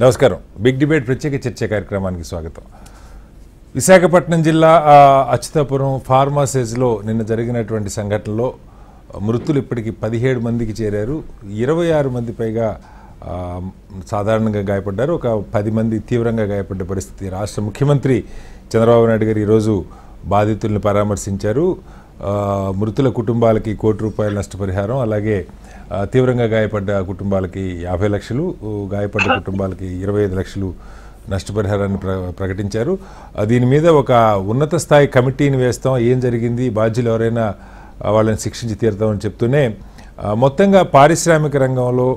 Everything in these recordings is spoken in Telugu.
నమస్కారం. బిగ్ డిబేట్ ప్రత్యేక చర్చ కార్యక్రమానికి స్వాగతం. విశాఖపట్నం జిల్లా అచ్యుతాపురం ఫార్మాసేజ్లో నిన్న జరిగినటువంటి సంఘటనలో మృతులు ఇప్పటికి 17 మందికి చేరారు. 26 మంది పైగా సాధారణంగా గాయపడ్డారు. ఒక 10 మంది తీవ్రంగా గాయపడ్డ పరిస్థితి. రాష్ట్ర ముఖ్యమంత్రి చంద్రబాబు నాయుడు గారు ఈరోజు బాధితులను పరామర్శించారు. మృతుల కుటుంబాలకి ₹1 కోటి నష్టపరిహారం, అలాగే తీవ్రంగా గాయపడ్డ కుటుంబాలకి 50 లక్షలు, గాయపడ్డ కుటుంబాలకి 25 లక్షలు నష్టపరిహారాన్ని ప్రకటించారు. దీని మీద ఒక ఉన్నత స్థాయి కమిటీని వేస్తాం, ఏం జరిగింది, బాధ్యులు ఎవరైనా వాళ్ళని శిక్షించి తీరుతామని చెప్తూనే మొత్తంగా పారిశ్రామిక రంగంలో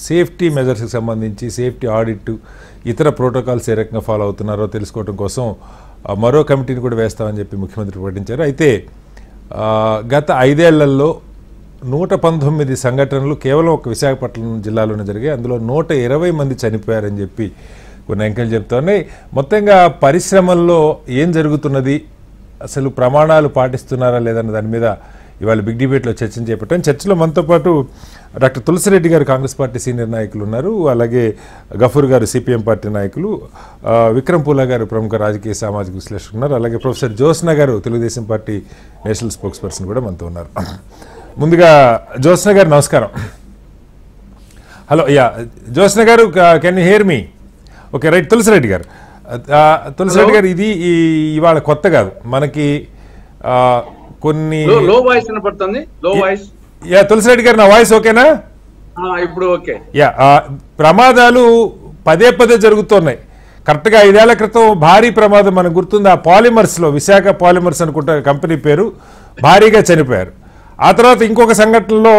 సేఫ్టీ మెజర్స్కి సంబంధించి సేఫ్టీ ఆడిట్, ఇతర ప్రోటోకాల్స్ ఏ రకంగా ఫాలో అవుతున్నారో తెలుసుకోవడం కోసం మరో కమిటీని కూడా వేస్తామని చెప్పి ముఖ్యమంత్రి ప్రకటించారు. అయితే గత 5 ఏళ్లలో 119 సంఘటనలు కేవలం ఒక విశాఖపట్నం జిల్లాలోనే జరిగాయి. అందులో 120 మంది చనిపోయారని చెప్పి కొన్ని అంకెలు చెప్తా ఉన్నాయి. మొత్తంగా పరిశ్రమల్లో ఏం జరుగుతున్నది, అసలు ప్రమాణాలు పాటిస్తున్నారా లేదన్న దాని మీద ఇవాళ బిగ్ డిబేట్లో చర్చను చేపట్టాం. చర్చలో మనతో పాటు డాక్టర్ తులసిరెడ్డి గారు కాంగ్రెస్ పార్టీ సీనియర్ నాయకులు ఉన్నారు, అలాగే గఫూర్ గారు సిపిఎం పార్టీ నాయకులు, విక్రమ్ పూలా గారు ప్రముఖ రాజకీయ సామాజిక విశ్లేషకులు ఉన్నారు, అలాగే ప్రొఫెసర్ జ్యోత్స్న గారు Telugu Desam party national spokes person కూడా మనతో ఉన్నారు. ముందుగా జ్యోత్స్న గారు నమస్కారం. Hello, yeah Jyotsna garu, can you hear me? Okay, right. Tulasi Reddy garu, ఇది ఇవాళ కొత్త కాదు మనకి, కొన్ని లో వాయిస్ వినపడుతుంది. లో వాయిస్. యా తులసిరెడ్డి గారు, నా వాయిస్ ఓకేనా? ఇప్పుడు ఓకే. యా, ప్రమాదాలు పదే పదే జరుగుతున్నాయి. కరెక్ట్గా 5 ఏళ్ల క్రితం భారీ ప్రమాదం మనకు గుర్తుంది. ఆ పాలిమర్స్లో, విశాఖ పాలిమర్స్ అనుకుంటా కంపెనీ పేరు, భారీగా చనిపోయారు. ఆ తర్వాత ఇంకొక సంఘటనలో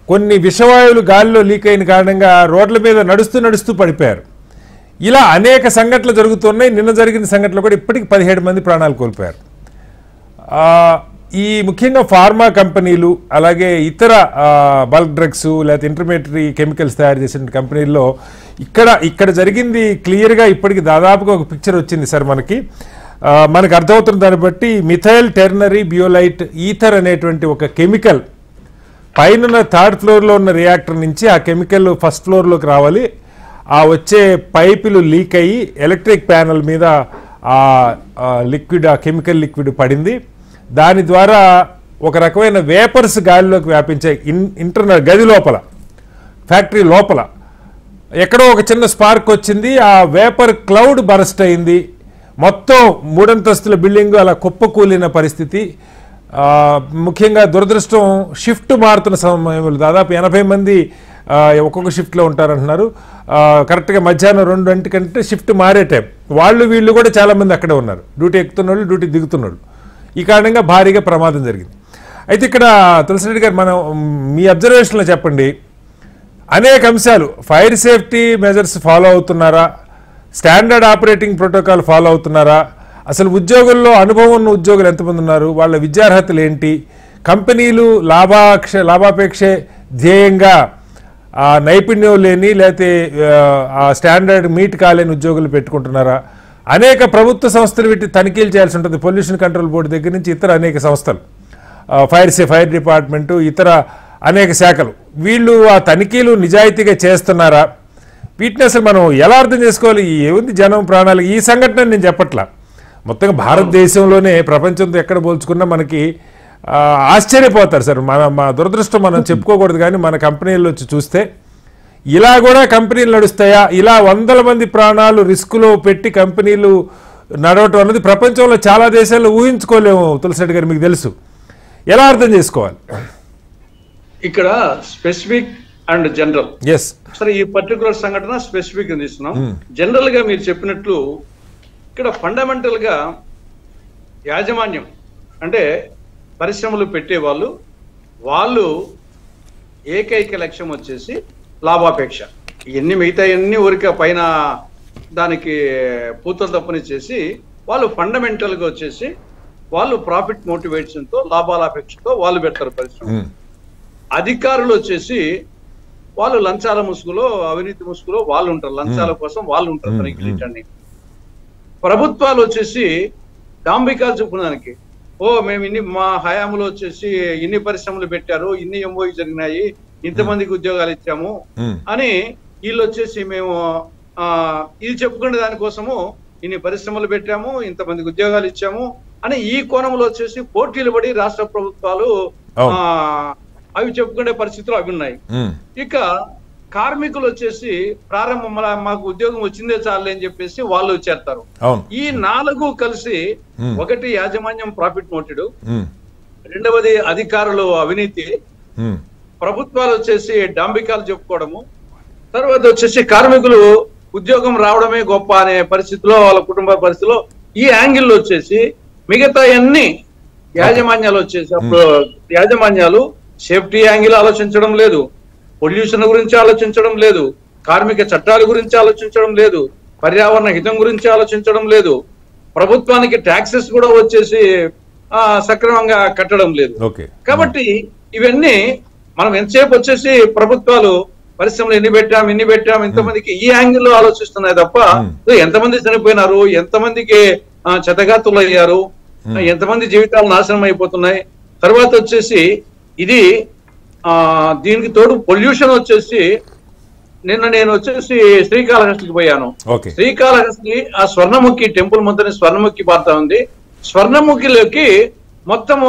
కొన్ని విషవాయువులు గాలిలో లీక్ అయిన కారణంగా రోడ్ల మీద నడుస్తూ పడిపోయారు. ఇలా అనేక సంఘటనలు జరుగుతున్నాయి. నిన్న జరిగిన సంఘటనలో కూడా ఇప్పటికి 17 మంది ప్రాణాలు కోల్పోయారు. ఈ ముఖ్యంగా ఫార్మా కంపెనీలు, అలాగే ఇతర బల్క్ డ్రగ్స్ లేకపోతే ఇంటర్మీడియట్ కెమికల్స్ తయారు చేసిన కంపెనీల్లో ఇక్కడ జరిగింది క్లియర్గా ఇప్పటికి దాదాపుగా ఒక పిక్చర్ వచ్చింది సార్ మనకు అర్థమవుతున్న దాన్ని బట్టి. మిథైల్ టెర్నరీ బ్యూలైట్ ఈథర్ అనేటువంటి ఒక కెమికల్ పైన 3rd ఫ్లోర్లో ఉన్న రియాక్టర్ నుంచి ఆ కెమికల్ 1st ఫ్లోర్లోకి రావాలి. ఆ వచ్చే పైపులు లీక్ అయ్యి ఎలక్ట్రిక్ ప్యానల్ మీద ఆ కెమికల్ లిక్విడ్ పడింది. దాని ద్వారా ఒక రకమైన వేపర్స్ గాలిలోకి వ్యాపించాయి. ఇంటర్నల్ గది లోపల, ఫ్యాక్టరీ లోపల ఎక్కడో ఒక చిన్న స్పార్క్ వచ్చింది. ఆ వేపర్ క్లౌడ్ బరస్ట్ అయింది. మొత్తం 3 అంతస్తుల బిల్డింగ్ అలా కుప్పకూలిన పరిస్థితి. ముఖ్యంగా దురదృష్టం, షిఫ్ట్ మారుతున్న సమయంలో దాదాపు 80 మంది ఒక్కొక్క షిఫ్ట్లో ఉంటారంటున్నారు. కరెక్ట్గా మధ్యాహ్నం 2 గంటకంటే షిఫ్ట్ మారే టైం. వీళ్ళు కూడా చాలామంది అక్కడే ఉన్నారు, డ్యూటీ ఎక్కుతున్న వాళ్ళు, డ్యూటీ దిగుతున్నాడు. ఈ కారణంగా భారీగా ప్రమాదం జరిగింది. అయితే ఇక్కడ తులసిరెడ్డి గారు, మనం మీ అబ్జర్వేషన్లో చెప్పండి, అనేక అంశాలు, ఫైర్ సేఫ్టీ మెజర్స్ ఫాలో అవుతున్నారా, స్టాండర్డ్ ఆపరేటింగ్ ప్రోటోకాల్ ఫాలో అవుతున్నారా, అసలు ఉద్యోగుల్లో అనుభవం ఉన్న ఉద్యోగులు ఎంతమంది ఉన్నారు, వాళ్ళ విద్యార్హతలు ఏంటి, కంపెనీలు లాభాపేక్షే ధ్యేయంగా నైపుణ్యం లేని లేకపోతే ఆ స్టాండర్డ్ మీట్ కాలేని ఉద్యోగులు పెట్టుకుంటున్నారా, అనేక ప్రభుత్వ సంస్థలు వీటి తనిఖీలు చేయాల్సి ఉంటుంది. పొల్యూషన్ కంట్రోల్ బోర్డు దగ్గర నుంచి ఇతర అనేక సంస్థలు, ఫైర్ డిపార్ట్మెంటు, ఇతర అనేక శాఖలు, వీళ్ళు ఆ తనిఖీలు నిజాయితీగా చేస్తున్నారా? వీటిని అసలు మనం ఎలా అర్థం చేసుకోవాలి? ఏముంది జనం ప్రాణాలు, ఈ సంఘటన నేను చెప్పట్లా, మొత్తంగా భారతదేశంలోనే ప్రపంచంతో ఎక్కడ పోల్చుకున్నా మనకి ఆశ్చర్యపోతారు సార్. మా దురదృష్టం మనం చెప్పుకోకూడదు, కానీ మన కంపెనీల్లో వచ్చి చూస్తే ఇలా కూడా కంపెనీలు నడుస్తాయా? ఇలా 100 మంది ప్రాణాలు రిస్క్లో పెట్టి కంపెనీలు నడవటం అన్నది ప్రపంచంలో చాలా దేశాల్లో ఊహించుకోలేము. తులసిరెడ్డి గారు, మీకు తెలుసు, ఎలా అర్థం చేసుకోవాలి? ఇక్కడ స్పెసిఫిక్ అండ్ జనరల్. ఎస్ సరే, ఈ పర్టికులర్ సంఘటన స్పెసిఫిక్ తీసుకున్నాం. జనరల్ గా మీరు చెప్పినట్లు ఇక్కడ ఫండమెంటల్ గా యాజమాన్యం అంటే పరిశ్రమలు పెట్టే వాళ్ళు ఏకైక లక్ష్యం వచ్చేసి లాభాపేక్ష. ఇవన్నీ మిగతా అన్ని ఊరిక పైన దానికి పూతలు తప్పనిచ్చేసి వాళ్ళు ఫండమెంటల్ గా వచ్చేసి వాళ్ళు ప్రాఫిట్ మోటివేషన్ తో, లాభాలపేక్షతో వాళ్ళు పెడతారు పరిశ్రమ. అధికారులు వచ్చేసి వాళ్ళు లంచాల ముసుగులో, అవినీతి ముసుగులో వాళ్ళు ఉంటారు, లంచాల కోసం వాళ్ళు ఉంటారు తనిఖీలన్నీ. ప్రభుత్వాలు వచ్చేసి డాంబికాలు చూపడానికి, మేము ఇన్ని మా హయాంలో వచ్చేసి ఇన్ని పరిశ్రమలు పెట్టారు, ఇన్ని ఎంఓఈ జరిగినాయి, ఇంతమందికి ఉద్యోగాలు ఇచ్చాము అని వీళ్ళు వచ్చేసి మేము ఇది చెప్పుకునే దానికోసము ఇన్ని పరిశ్రమలు పెట్టాము, ఇంతమందికి ఉద్యోగాలు ఇచ్చాము అని ఈ కోణంలో వచ్చేసి పోటీలు పడి రాష్ట్ర ప్రభుత్వాలు అవి చెప్పుకునే పరిస్థితులు అవి ఉన్నాయి. ఇక కార్మికులు వచ్చేసి ప్రారంభం మాకు ఉద్యోగం వచ్చిందే చాలే అని చెప్పేసి వాళ్ళు చేస్తారు. ఈ 4 కలిసి, ఒకటి యాజమాన్యం ప్రాఫిట్ మోటివ్, రెండవది అధికారులు అవినీతి, ప్రభుత్వాలు వచ్చేసి డాంబికాలు చెప్పుకోవడము, తర్వాత వచ్చేసి కార్మికులు ఉద్యోగం రావడమే గొప్ప అనే పరిస్థితిలో వాళ్ళ కుటుంబ పరిస్థితిలో ఈ యాంగిల్లో వచ్చేసి మిగతా అన్ని యాజమాన్యాలు వచ్చేసి అప్పుడు యాజమాన్యాలు సేఫ్టీ యాంగిల్ ఆలోచించడం లేదు, పొల్యూషన్ గురించి ఆలోచించడం లేదు, కార్మిక చట్టాల గురించి ఆలోచించడం లేదు, పర్యావరణ హితం గురించి ఆలోచించడం లేదు, ప్రభుత్వానికి ట్యాక్సెస్ కూడా వచ్చేసి సక్రమంగా కట్టడం లేదు. కాబట్టి ఇవన్నీ మనం ఎంతసేపు వచ్చేసి ప్రభుత్వాలు పరిశ్రమలు ఎన్ని పెట్టాం ఇంతమందికి ఈ యాంగిల్లో ఆలోచిస్తున్నాయి తప్ప ఎంతమంది చనిపోయినారు, ఎంతమందికి చెతగాతులు అయ్యారు, ఎంతమంది జీవితాలు నాశనం అయిపోతున్నాయి. తర్వాత వచ్చేసి ఇది దీనికి తోడు పొల్యూషన్ వచ్చేసి నిన్న నేను వచ్చేసి శ్రీకాళహస్తికి పోయాను. శ్రీకాళహస్తి ఆ స్వర్ణముఖి టెంపుల్ మొత్తం స్వర్ణముఖి పారుతా ఉంది. స్వర్ణముఖిలోకి మొత్తము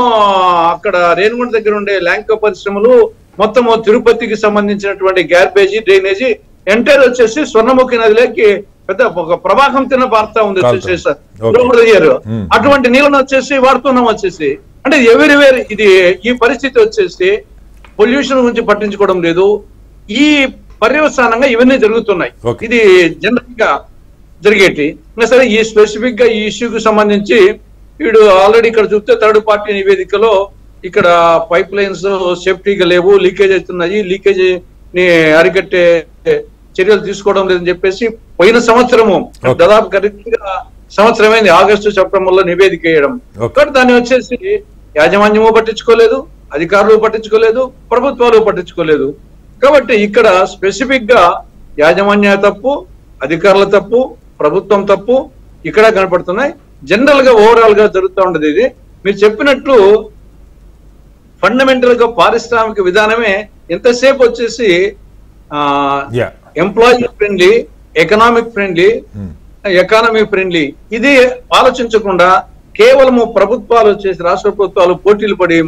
అక్కడ రేణుగుంట దగ్గర ఉండే ల్యాంకో పరిశ్రమలు మొత్తము తిరుపతికి సంబంధించినటువంటి గ్యార్బేజీ డ్రైనేజీ ఎంటైర్ వచ్చేసి స్వర్ణముఖి నదిలోకి పెద్ద ఒక ప్రవాహం పారుతా ఉంది వచ్చేసి అటువంటి నీళ్ళను వచ్చేసి వాడుతున్నాం వచ్చేసి. అంటే ఎవరివేర్ ఇది ఈ పరిస్థితి వచ్చేసి పొల్యూషన్ గురించి పట్టించుకోవడం లేదు. ఈ పర్యవసానంగా ఇవన్నీ జరుగుతున్నాయి. ఇది జనరల్ గా జరిగేటి. ఇంకా సరే ఈ స్పెసిఫిక్ గా ఈ ఇష్యూకి సంబంధించి వీడు ఆల్రెడీ ఇక్కడ చూస్తే థర్డ్ పార్టీ నివేదికలో ఇక్కడ పైప్ లైన్స్ సేఫ్టీగా లేవు, లీకేజ్ అవుతున్నాయి, లీకేజ్ ని అరికట్టే చర్యలు తీసుకోవడం లేదని చెప్పేసి పోయిన సంవత్సరము దాదాపు కరెక్ట్ గా సంవత్సరమైంది ఆగస్టు సెప్టెంబర్ లో నివేదిక వేయడం. కానీ దాన్ని వచ్చేసి యాజమాన్యము పట్టించుకోలేదు, అధికారులు పట్టించుకోలేదు, ప్రభుత్వాలు పట్టించుకోలేదు. కాబట్టి ఇక్కడ స్పెసిఫిక్ గా యాజమాన్య తప్పు, అధికారుల తప్పు, ప్రభుత్వం తప్పు ఇక్కడ కనపడుతున్నాయి. జనరల్ గా ఓవరాల్ గా జరుగుతూ ఉండదు. ఇది మీరు చెప్పినట్లు ఫండమెంటల్ గా పారిశ్రామిక విధానమే ఎంతసేపు వచ్చేసి employee friendly, economic friendly, economy friendly ఇది ఆలోచించకుండా కేవలము ప్రభుత్వాలు వచ్చేసి రాష్ట్ర ప్రభుత్వాలు పోటీలు పడి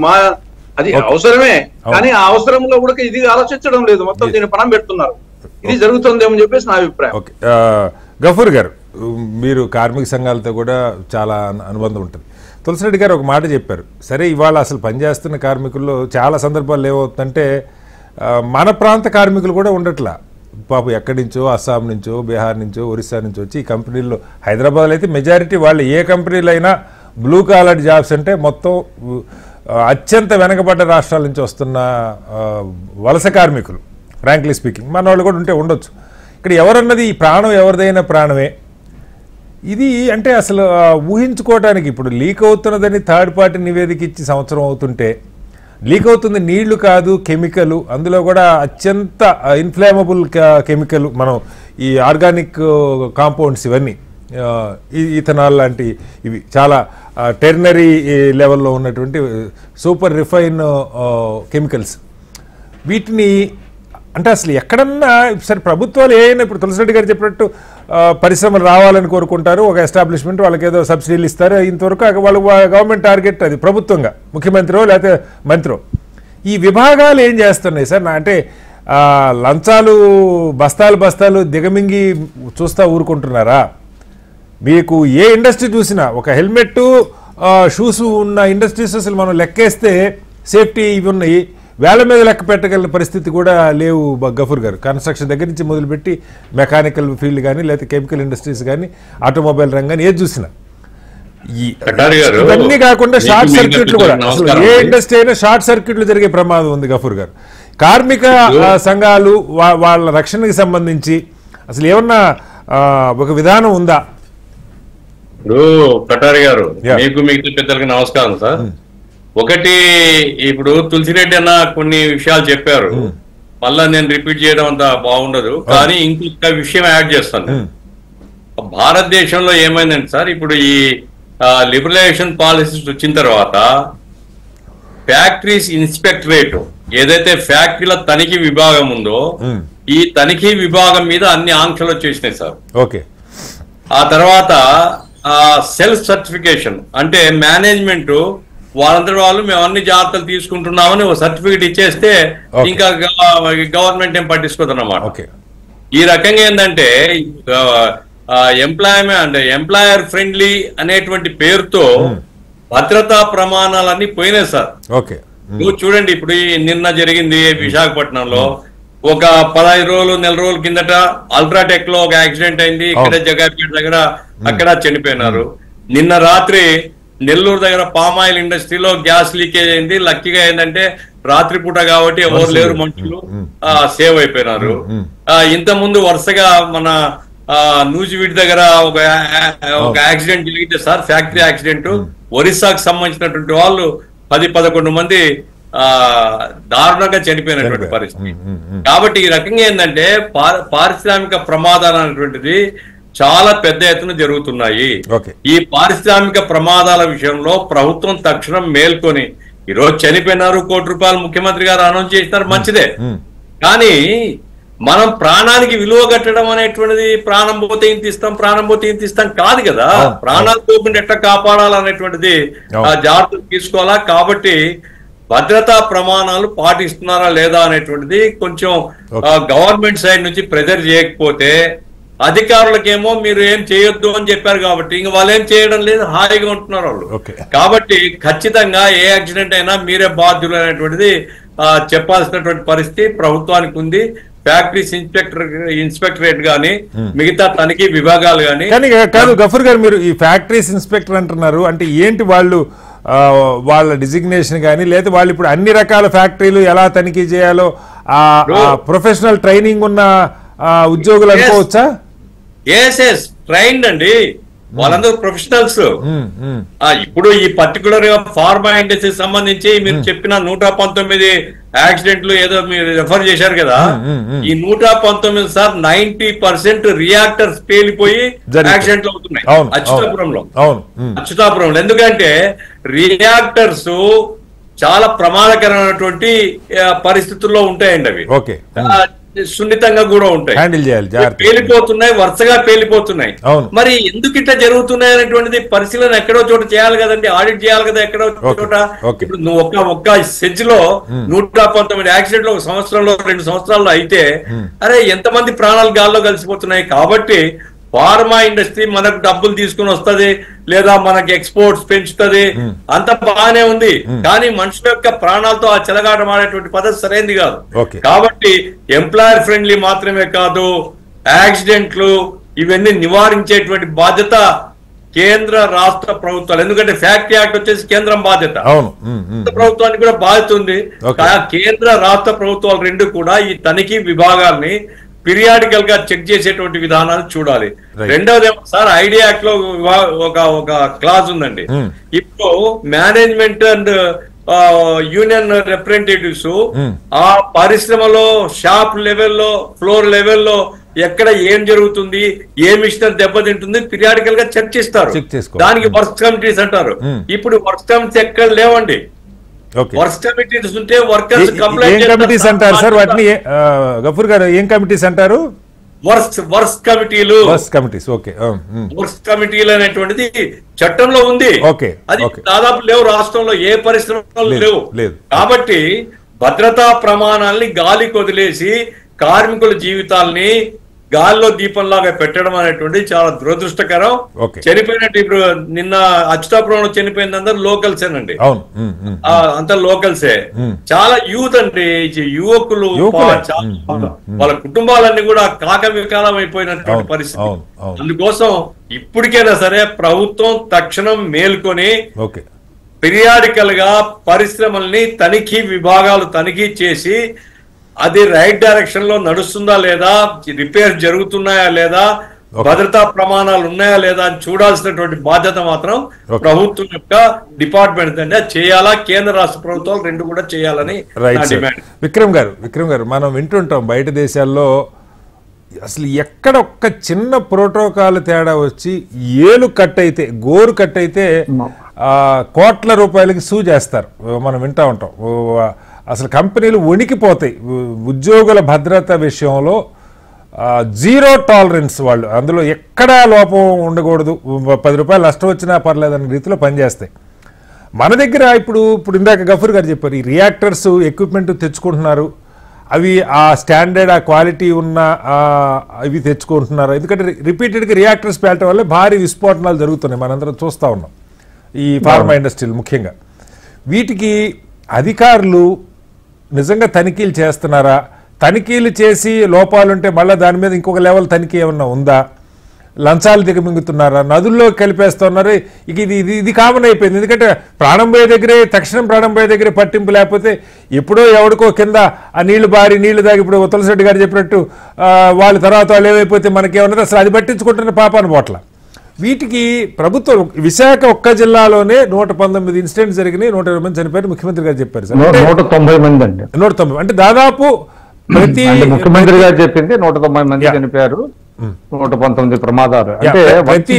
అది అవసరమే కానీ ఆ అవసరంలో కూడా ఇది ఆలోచించడం లేదు, మొత్తం దీన్ని పణం పెడుతున్నారు. ఇది జరుగుతుందేమో చెప్పేసి నా అభిప్రాయం. గఫూర్ గారు, మీరు కార్మిక సంఘాలతో కూడా చాలా అనుబంధం ఉంటుంది. తులసిరెడ్డి గారు ఒక మాట చెప్పారు, సరే ఇవాళ అసలు పనిచేస్తున్న కార్మికుల్లో చాలా సందర్భాలు ఏమవుతుందంటే మన ప్రాంత కార్మికులు కూడా ఉండట్లా, పాపం ఎక్కడి నుంచో అస్సాం నుంచో బీహార్ నుంచో ఒరిస్సా నుంచో వచ్చి ఈ కంపెనీల్లో, హైదరాబాద్లో అయితే మెజారిటీ వాళ్ళు ఏ కంపెనీలో అయినా బ్లూ కాలర్ జాబ్స్ అంటే మొత్తం అత్యంత వెనకబడ్డ రాష్ట్రాల నుంచి వస్తున్న వలస కార్మికులు. ఫ్రాంక్లీ స్పీకింగ్ మన వాళ్ళు కూడా ఉండొచ్చు. ఇక్కడ ఎవరన్నది ఈ ప్రాణం ఎవరిదైనా ప్రాణమే. ఇది అంటే అసలు ఊహించుకోవడానికి ఇప్పుడు లీక్ అవుతున్నదని థర్డ్ పార్టీ నివేదిక ఇచ్చి సంవత్సరం అవుతుంటే లీక్ అవుతుంది నీళ్లు కాదు కెమికల్, అందులో కూడా అత్యంత ఇన్ఫ్లేమబుల్ కెమికల్, మనం ఈ ఆర్గానిక్ కాంపౌండ్స్ ఇవన్నీ ఈథనాల్ లాంటి ఇవి చాలా టెర్నరీ లెవెల్లో ఉన్నటువంటి సూపర్ రిఫైన్ కెమికల్స్. వీటిని అంటే అసలు ఎక్కడన్నా సరే ప్రభుత్వాలు ఏమైనా ఇప్పుడు తులసిరెడ్డి గారు చెప్పినట్టు పరిశ్రమలు రావాలని కోరుకుంటారు, ఒక ఎస్టాబ్లిష్మెంట్ వాళ్ళకి ఏదో సబ్సిడీలు ఇస్తారు, ఇంతవరకు వాళ్ళు గవర్నమెంట్ టార్గెట్ అది ప్రభుత్వంగా ముఖ్యమంత్రో లేకపోతే మంత్రో. ఈ విభాగాలు ఏం చేస్తున్నాయి సార్? అంటే లంచాలు బస్తాలు దిగమింగి చూస్తూ ఊరుకుంటున్నారా? మీకు ఏ ఇండస్ట్రీ చూసినా ఒక హెల్మెట్ షూస్ ఉన్న ఇండస్ట్రీస్ అసలు మనం లెక్కేస్తే సేఫ్టీ ఇవి ఉన్నాయి, వేల మీద లెక్క పెట్టగలిగిన పరిస్థితి కూడా లేవు గఫూర్ గారు. కన్స్ట్రక్షన్ దగ్గర నుంచి మొదలుపెట్టి మెకానికల్ ఫీల్డ్ కానీ లేకపోతే కెమికల్ ఇండస్ట్రీస్ కానీ ఆటోమొబైల్ రంగం కానీ ఏది చూసినా ఇవన్నీ కాకుండా షార్ట్ సర్క్యూట్లు కూడా, అసలు ఏ ఇండస్ట్రీ అయినా షార్ట్ సర్క్యూట్లు జరిగే ప్రమాదం ఉంది గఫూర్ గారు. కార్మిక సంఘాలు వాళ్ళ రక్షణకి సంబంధించి అసలు ఏమన్నా ఒక విధానం ఉందా? ఇప్పుడు కటారి గారు, మీకు మిగతా పెద్దలకి నమస్కారం సార్. ఒకటి, ఇప్పుడు తులసిరెడ్డి అన్న కొన్ని విషయాలు చెప్పారు, మళ్ళా నేను రిపీట్ చేయడం అంత బాగుండదు, కానీ ఇంకొక విషయం యాడ్ చేస్తాను. భారతదేశంలో ఏమైందంటే సార్, ఇప్పుడు ఈ లిబరలైజేషన్ పాలసీస్ వచ్చిన తర్వాత ఫ్యాక్టరీస్ ఇన్స్పెక్టరేట్ ఏదైతే ఫ్యాక్టరీల తనిఖీ విభాగం ఉందో ఈ తనిఖీ విభాగం మీద అన్ని ఆంక్షలు వచ్చేసినాయి సార్. ఓకే. ఆ తర్వాత సెల్ఫ్ సర్టిఫికేషన్ అంటే మేనేజ్మెంట్ వాళ్ళందరూ వాళ్ళు మేము అన్ని జాగ్రత్తలు తీసుకుంటున్నామని ఒక సర్టిఫికేట్ ఇచ్చేస్తే ఇంకా గవర్నమెంట్ ఏం పట్టించుకోదన్నమాట. ఈ రకంగా ఏంటంటే ఎంప్లాయర్ ఫ్రెండ్లీ అనేటువంటి పేరుతో భద్రతా ప్రమాణాలన్నీ పోయినాయి సార్. నువ్వు చూడండి, ఇప్పుడు నిన్న జరిగింది విశాఖపట్నంలో ఒక 15 రోజులు నెల రోజుల కిందట అల్ట్రాటెక్ లో ఒక యాక్సిడెంట్ అయింది. ఇక్కడ జగాపేట దగ్గర అక్కడ చనిపోయినారు. నిన్న రాత్రి నెల్లూరు దగ్గర పామాయిల్ ఇండస్ట్రీలో గ్యాస్ లీకేజ్ అయింది. లక్కీగా ఏంటంటే రాత్రిపూట కాబట్టి ఎవరు లేరు, మనుషులు సేవ్ అయిపోయినారు. ఇంత ముందు వరుసగా మన నూజివీడి దగ్గర ఒక యాక్సిడెంట్ జరిగితే సార్, ఫ్యాక్టరీ యాక్సిడెంట్, ఒరిస్సాకు సంబంధించినటువంటి వాళ్ళు 10-11 మంది దారుణంగా చనిపోయినటువంటి పరిస్థితి. కాబట్టి ఈ రకంగా ఏంటంటే పారిశ్రామిక ప్రమాదాలు అనేటువంటిది చాలా పెద్ద ఎత్తున జరుగుతున్నాయి. ఈ పారిశ్రామిక ప్రమాదాల విషయంలో ప్రభుత్వం తక్షణం మేల్కొని, ఈరోజు చనిపోయినారు, ₹1 ముఖ్యమంత్రి గారు అనౌన్స్ చేసినారు, మంచిదే. కానీ మనం ప్రాణానికి విలువ కట్టడం అనేటువంటిది ప్రాణం పోతే ఇంత ఇస్తాం, ప్రాణం పోతే ఇంత ఇస్తాం కాదు కదా. ప్రాణాలు పోకుండా ఎట్లా కాపాడాలనేటువంటిది జాగ్రత్తలు తీసుకోవాలా. కాబట్టి భద్రతా ప్రమాణాలు పాటిస్తున్నారా లేదా అనేటువంటిది కొంచెం గవర్నమెంట్ సైడ్ నుంచి ప్రెజర్ చేయకపోతే, అధికారులకేమో మీరు ఏం చేయొద్దు అని చెప్పారు కాబట్టి ఇంక వాళ్ళు ఏం చేయడం లేదు, హాయిగా ఉంటున్నారు వాళ్ళు. కాబట్టి ఖచ్చితంగా ఏ యాక్సిడెంట్ అయినా మీరే బాధ్యులు అనేటువంటిది చెప్పాల్సినటువంటి పరిస్థితి ప్రభుత్వానికి ఉంది. ఫ్యాక్టరీస్ ఇన్స్పెక్టరేట్ గానీ మిగతా తనిఖీ విభాగాలు గానీ. కాదు గఫూర్ గారు, మీరు ఈ ఫ్యాక్టరీస్ ఇన్స్పెక్టర్ అంటున్నారు అంటే ఏంటి? వాళ్ళు వాళ్ళ డిజిగ్నేషన్ కానీ, లేదా వాళ్ళు ఇప్పుడు అన్ని రకాల ఫ్యాక్టరీలు ఎలా తనిఖీ చేయాలో ప్రొఫెషనల్ ట్రైనింగ్ ఉన్న ఉద్యోగులు అనుకోవచ్చా? ట్రైన్డ్ అండి, వాళ్ళందరూ ప్రొఫెషనల్స్. ఇప్పుడు ఈ పర్టికులర్ ఫార్మా ఇండస్ట్రీ సంబంధించి మీరు చెప్పిన 119 యాక్సిడెంట్లు ఏదో మీరు రెఫర్ చేశారు కదా, ఈ 119 సార్ 90% రియాక్టర్స్ పేలిపోయి యాక్సిడెంట్లు అవుతున్నాయి అచ్యుతాపురంలో. ఎందుకంటే రియాక్టర్స్ చాలా ప్రమాదకరమైనటువంటి పరిస్థితుల్లో ఉంటాయండి. అవి సున్నితంగా కూడా ఉంటాయి, పేలిపోతున్నాయి, వరుసగా పేలిపోతున్నాయి. మరి ఎందుకు ఇట్లా జరుగుతున్నాయి అనేటువంటిది పరిశీలన ఎక్కడో చోట చేయాలి కదండి, ఆడిట్ చేయాలి కదా ఎక్కడో చోట. ఇప్పుడు నువ్వు ఒక్క సెజ్ లో 119 యాక్సిడెంట్లు ఒక సంవత్సరంలో 2 సంవత్సరాల్లో అయితే అరే ఎంతమంది ప్రాణాలు గాల్లో కలిసిపోతున్నాయి. కాబట్టి ఫార్మా ఇండస్ట్రీ మనకు డబ్బులు తీసుకుని వస్తుంది, లేదా మనకి ఎక్స్పోర్ట్స్ పెంచుతుంది, అంత బాగానే ఉంది. కానీ మనుషుల యొక్క ప్రాణాలతో ఆ చెలగాటం ఆడేటువంటి పద్ధతి సరైనది కాదు. కాబట్టి ఎంప్లాయర్ ఫ్రెండ్లీ మాత్రమే కాదు, యాక్సిడెంట్లు ఇవన్నీ నివారించేటువంటి బాధ్యత కేంద్ర రాష్ట్ర ప్రభుత్వాలు. ఎందుకంటే ఫ్యాక్టరీ యాక్ట్ వచ్చేసి కేంద్రం బాధ్యత, ప్రభుత్వానికి కూడా బాధ్యత ఉంది. కేంద్ర రాష్ట్ర ప్రభుత్వాలు రెండు కూడా ఈ తనిఖీ విభాగాల్ని పీరియాడికల్ గా చెక్ చేసేటువంటి విధానాలు చూడాలి. రెండవది సార్, ఐడియా యాక్ట్ లో ఒక క్లాజ్ ఉందండి. ఇప్పుడు మేనేజ్మెంట్ అండ్ యూనియన్ రిప్రజెంటేటివ్స్ ఆ పరిశ్రమలో షాప్ లెవెల్లో, ఫ్లోర్ లెవెల్లో ఎక్కడ ఏం జరుగుతుంది, ఏ మిషన్ దెబ్బతింటుంది పీరియాడికల్ గా చెక్ చేస్తారు. దానికి వర్క్స్ కమిటీస్ అంటారు. ఇప్పుడు వర్క్స్ కమిటీస్ ఎక్కడ లేవండి. వర్క్స్ కమిటీస్ ఉంటే వర్కర్స్ కంప్లైంట్ కమిటీస్ అంటారు సార్ వాటిని. గఫూర్ గారు, ఏం కమిటీస్ అంటారు? వర్క్స్ కమిటీలు. వర్క్స్ కమిటీలు అనేటువంటిది చట్టంలో ఉంది, అది దాదాపు లేవు రాష్ట్రంలో, ఏ పరిశ్రమలో లేవు. కాబట్టి భద్రతా ప్రమాణాలని గాలికి వదిలేసి కార్మికుల జీవితాల్ని గాల్లో దీపంలాగా పెట్టడం అనేటువంటి చాలా దురదృష్టకరం. చనిపోయినట్టు ఇప్పుడు నిన్న అచ్యుతాపురంలో చనిపోయింది అందరూ లోకల్సేనండి, అంతా లోకల్సే. చాలా యూత్ అండి, యువకులు, వాళ్ళ కుటుంబాలన్నీ కూడా కాకవికాలం అయిపోయినటువంటి పరిస్థితి. అందుకోసం ఇప్పటికైనా సరే ప్రభుత్వం తక్షణం మేల్కొని పీరియాడికల్ గా పరిశ్రమల్ని తనిఖీ విభాగాలు తనిఖీ చేసి అది రైట్ డైరెక్షన్ లో నడుస్తుందా లేదా, రిపేర్ జరుగుతున్నాయా లేదా, భద్రతా ప్రమాణాలు ఉన్నాయా లేదా అని చూడాల్సినటువంటి బాధ్యత మాత్రం ప్రభుత్వం యొక్క డిపార్ట్మెంట్ అంటే చేయాలా. కేంద్ర రాష్ట్ర ప్రభుత్వాలు రెండు కూడా చేయాలని డిమాండ్. విక్రమ్ గారు, మనం వింటుంటాం బయట దేశాల్లో అసలు ఎక్కడ ఒక్క చిన్న ప్రోటోకాల్ తేడా వచ్చి ఏలు కట్ అయితే, గోరు కట్ అయితే కోట్ల రూపాయలకి సూ చేస్తారు. మనం వింటా ఉంటాం. అసలు కంపెనీలు వణికిపోతాయి. ఉద్యోగుల భద్రత విషయంలో జీరో టాలరెన్స్, వాళ్ళు అందులో ఎక్కడా లోపం ఉండకూడదు, 10 రూపాయలు నష్టం వచ్చినా పర్లేదన్న రీతిలో పనిచేస్తాయి. మన దగ్గర ఇప్పుడు ఇందాక గఫూర్ గారు చెప్పారు, ఈ రియాక్టర్స్ ఎక్విప్మెంట్ తెచ్చుకుంటున్నారు, అవి ఆ స్టాండర్డ్ ఆ క్వాలిటీ ఉన్న అవి తెచ్చుకుంటున్నారు. ఎందుకంటే రిపీటెడ్గా రియాక్టర్స్ పేలటం వల్ల భారీ విస్ఫోటనాలు జరుగుతున్నాయి, మనందరం చూస్తూ ఉన్నాం ఈ ఫార్మా ఇండస్ట్రీలు ముఖ్యంగా. వీటికి అధికారులు నిజంగా తనిఖీలు చేస్తున్నారా? తనిఖీలు చేసి లోపాలుంటే మళ్ళీ దాని మీద ఇంకొక లెవెల్ తనిఖీ ఏమన్నా ఉందా? లంచాలు దిగమింగుతున్నారా? నదుల్లో కలిపేస్తున్నారు. ఇక ఇది కామన్ అయిపోయింది. ఎందుకంటే ప్రాణం పోయే దగ్గరే, తక్షణం ప్రాణం పోయే దగ్గరే పట్టింపు, లేకపోతే ఎప్పుడో ఎవడికో కింద ఆ నీళ్లు దాగి ఇప్పుడు తులసిరెడ్డి గారు చెప్పినట్టు వాళ్ళ తర్వాత వాళ్ళు ఏమైపోతే మనకేమన్నది అసలు అది పట్టించుకుంటున్న పాపాను పోట్ల. వీటికి ప్రభుత్వం విశాఖ ఒక్క జిల్లాలోనే 119 ఇన్సిడెంట్స్ జరిగినాయి, 120 మంది చనిపోయారు ముఖ్యమంత్రి గారు చెప్పారు. 190 మంది అండి. 190 అంటే దాదాపు ప్రతి ముఖ్యమంత్రి గారు చెప్పింది 190 మంది చనిపోయారు, 119 ప్రమాదాలు. అంటే ప్రతి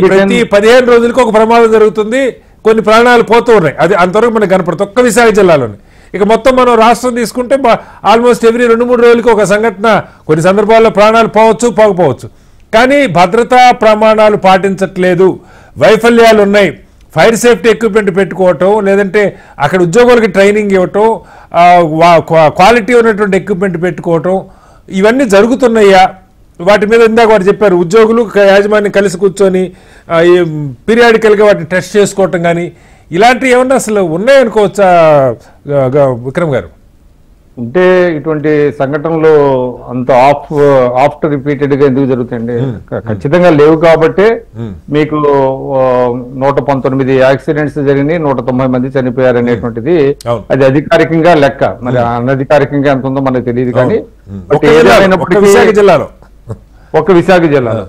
15 రోజులకు ఒక ప్రమాదం జరుగుతుంది, కొన్ని ప్రాణాలు పోతూ ఉన్నాయి. అది అంతవరకు మనకు కనపడుతుంది ఒక్క విశాఖ జిల్లాలోనే. ఇక మొత్తం మనం రాష్ట్రం తీసుకుంటే ఆల్మోస్ట్ ఎవ్రీ 2-3 రోజులకి ఒక సంఘటన, కొన్ని సందర్భాల్లో ప్రాణాలు పోవచ్చు, పోకపోవచ్చు. కానీ భద్రతా ప్రమాణాలు పాటించట్లేదు, వైఫల్యాలు ఉన్నాయి. ఫైర్ సేఫ్టీ ఎక్విప్మెంట్ పెట్టుకోవటం, లేదంటే అక్కడ ఉద్యోగులకి ట్రైనింగ్ ఇవ్వటం, క్వాలిటీ ఉన్నటువంటి ఎక్విప్మెంట్ పెట్టుకోవటం, ఇవన్నీ జరుగుతున్నాయా? వాటి మీద ఇందాక వారు చెప్పారు, ఉద్యోగులు యాజమాన్యం కలిసి కూర్చొని పీరియాడికల్గా వాటిని టెస్ట్ చేసుకోవటం కానీ ఇలాంటివి ఏమన్నా అసలు ఉన్నాయనుకోవచ్చా విక్రమ్ గారు? అంటే ఇటువంటి సంఘటనలు అంత ఆఫ్టర్ రిపీటెడ్ గా ఎందుకు జరుగుతాయండి? ఖచ్చితంగా లేవు కాబట్టి మీకు 119 యాక్సిడెంట్స్ జరిగినాయి, 190 మంది చనిపోయారు అనేటువంటిది అది అధికారికంగా లెక్క. మరి అనధికారికంగా ఎంత ఉందో మనకు తెలియదు. కానీ ఒక్క విశాఖ జిల్లాలో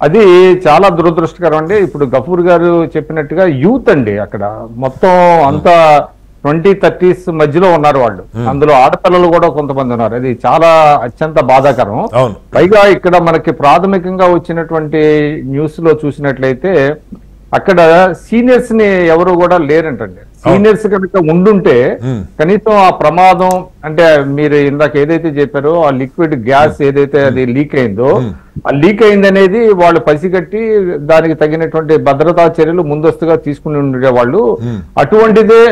అది చాలా దురదృష్టకరం అండి. ఇప్పుడు గఫూర్ గారు చెప్పినట్టుగా యూత్ అండి, అక్కడ మొత్తం అంతా 20-30s మధ్యలో ఉన్నారు వాళ్ళు. అందులో ఆడపిల్లలు కూడా కొంతమంది ఉన్నారు. అది చాలా అత్యంత బాధాకరం. పైగా ఇక్కడ మనకి ప్రాథమికంగా వచ్చినటువంటి న్యూస్ లో చూసినట్లయితే అక్కడ సీనియర్స్ ని ఎవరు కూడా లేరంటండి. సీనియర్స్ కనుక ఉండుంటే కనీసం ఆ ప్రమాదం, అంటే మీరు ఇందాక ఏదైతే చెప్పారో ఆ లిక్విడ్ గ్యాస్ ఏదైతే అది లీక్ అయిందో, ఆ లీక్ అయింది అనేది వాళ్ళు పసిగట్టి దానికి తగినటువంటి భద్రతా చర్యలు ముందస్తుగా తీసుకుని ఉండేవాళ్ళు. అటువంటిదే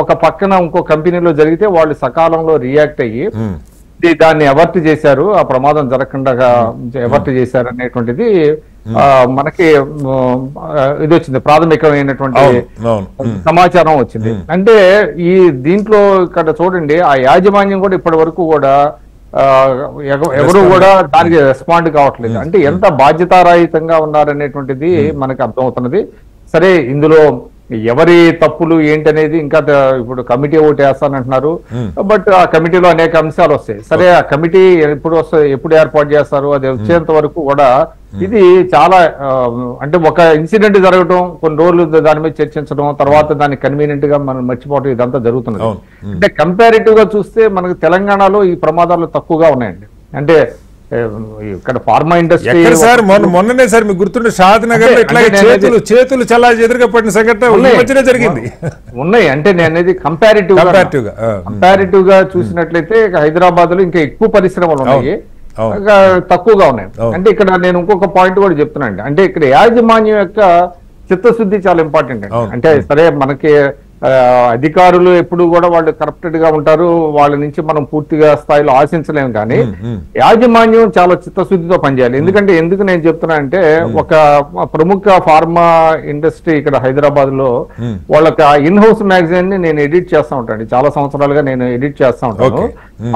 ఒక పక్కన ఇంకో కంపెనీలో జరిగితే వాళ్ళు సకాలంలో రియాక్ట్ అయ్యి దాన్ని అవర్ట్ చేశారు, ఆ ప్రమాదం జరగకుండా అవర్ట్ చేశారు అనేటువంటిది మనకి ఇది వచ్చింది, ప్రాథమికమైనటువంటి సమాచారం వచ్చింది. అంటే ఈ దీంట్లో ఇక్కడ చూడండి, ఆ యాజమాన్యం కూడా ఇప్పటి వరకు కూడా ఎవరు కూడా దానికి రెస్పాండ్ కావట్లేదు. అంటే ఎంత బాధ్యతారహితంగా ఉన్నారనేటువంటిది మనకు అర్థమవుతున్నది. సరే, ఇందులో ఎవరి తప్పులు ఏంటనేది ఇంకా ఇప్పుడు కమిటీ ఒకటి వేస్తానంటున్నారు. బట్ ఆ కమిటీలో అనేక అంశాలు వస్తాయి. సరే, ఆ కమిటీ ఎప్పుడు ఏర్పాటు చేస్తారు, అది వచ్చేంత వరకు కూడా ఇది చాలా అంటే ఒక ఇన్సిడెంట్ జరగడం, కొన్ని రోజులు దాని మీద చర్చించడం, తర్వాత దాన్ని కన్వీనియంట్ గా మనం మర్చిపోవడం, ఇదంతా జరుగుతున్నది. అంటే కంపారిటివ్ గా చూస్తే మనకు తెలంగాణలో ఈ ప్రమాదాలు తక్కువగా ఉన్నాయండి. అంటే ఇక్కడ ఫార్మా ఇండస్ట్రీ సార్ మొన్ననే సార్ మీకు గుర్తుండే షాద్ నగర్ లో ఇట్లా చేతులు చాలా ఎదురుగా పడిన సంఘటన జరిగింది ఉన్నాయి. అంటే నేను అనేది కంపారిటివ్ గా చూసినట్లయితే హైదరాబాద్ లో ఇంకా ఎక్కువ పరిశ్రమలు ఉన్నాయి, తక్కువగా ఉన్నాయి. అంటే ఇక్కడ నేను ఇంకొక పాయింట్ కూడా చెప్తున్నాను. అంటే ఇక్కడ యాజమాన్యం యొక్క చిత్తశుద్ధి చాలా ఇంపార్టెంట్ అండి. అంటే సరే, మనకి అధికారులు ఎప్పుడు కూడా వాళ్ళు కరప్టెడ్ గా ఉంటారు, వాళ్ళ నుంచి మనం పూర్తిగా స్థాయిలో ఆశించలేము. కానీ యాజమాన్యం చాలా చిత్తశుద్ధితో పనిచేయాలి. ఎందుకు నేను చెప్తున్నా అంటే, ఒక ప్రముఖ ఫార్మా ఇండస్ట్రీ ఇక్కడ హైదరాబాద్ లో వాళ్ళకి ఇన్ హౌస్ మ్యాగజైన్ ని నేను ఎడిట్ చేస్తా ఉంటాను. చాలా సంవత్సరాలుగా నేను ఎడిట్ చేస్తా ఉంటాను.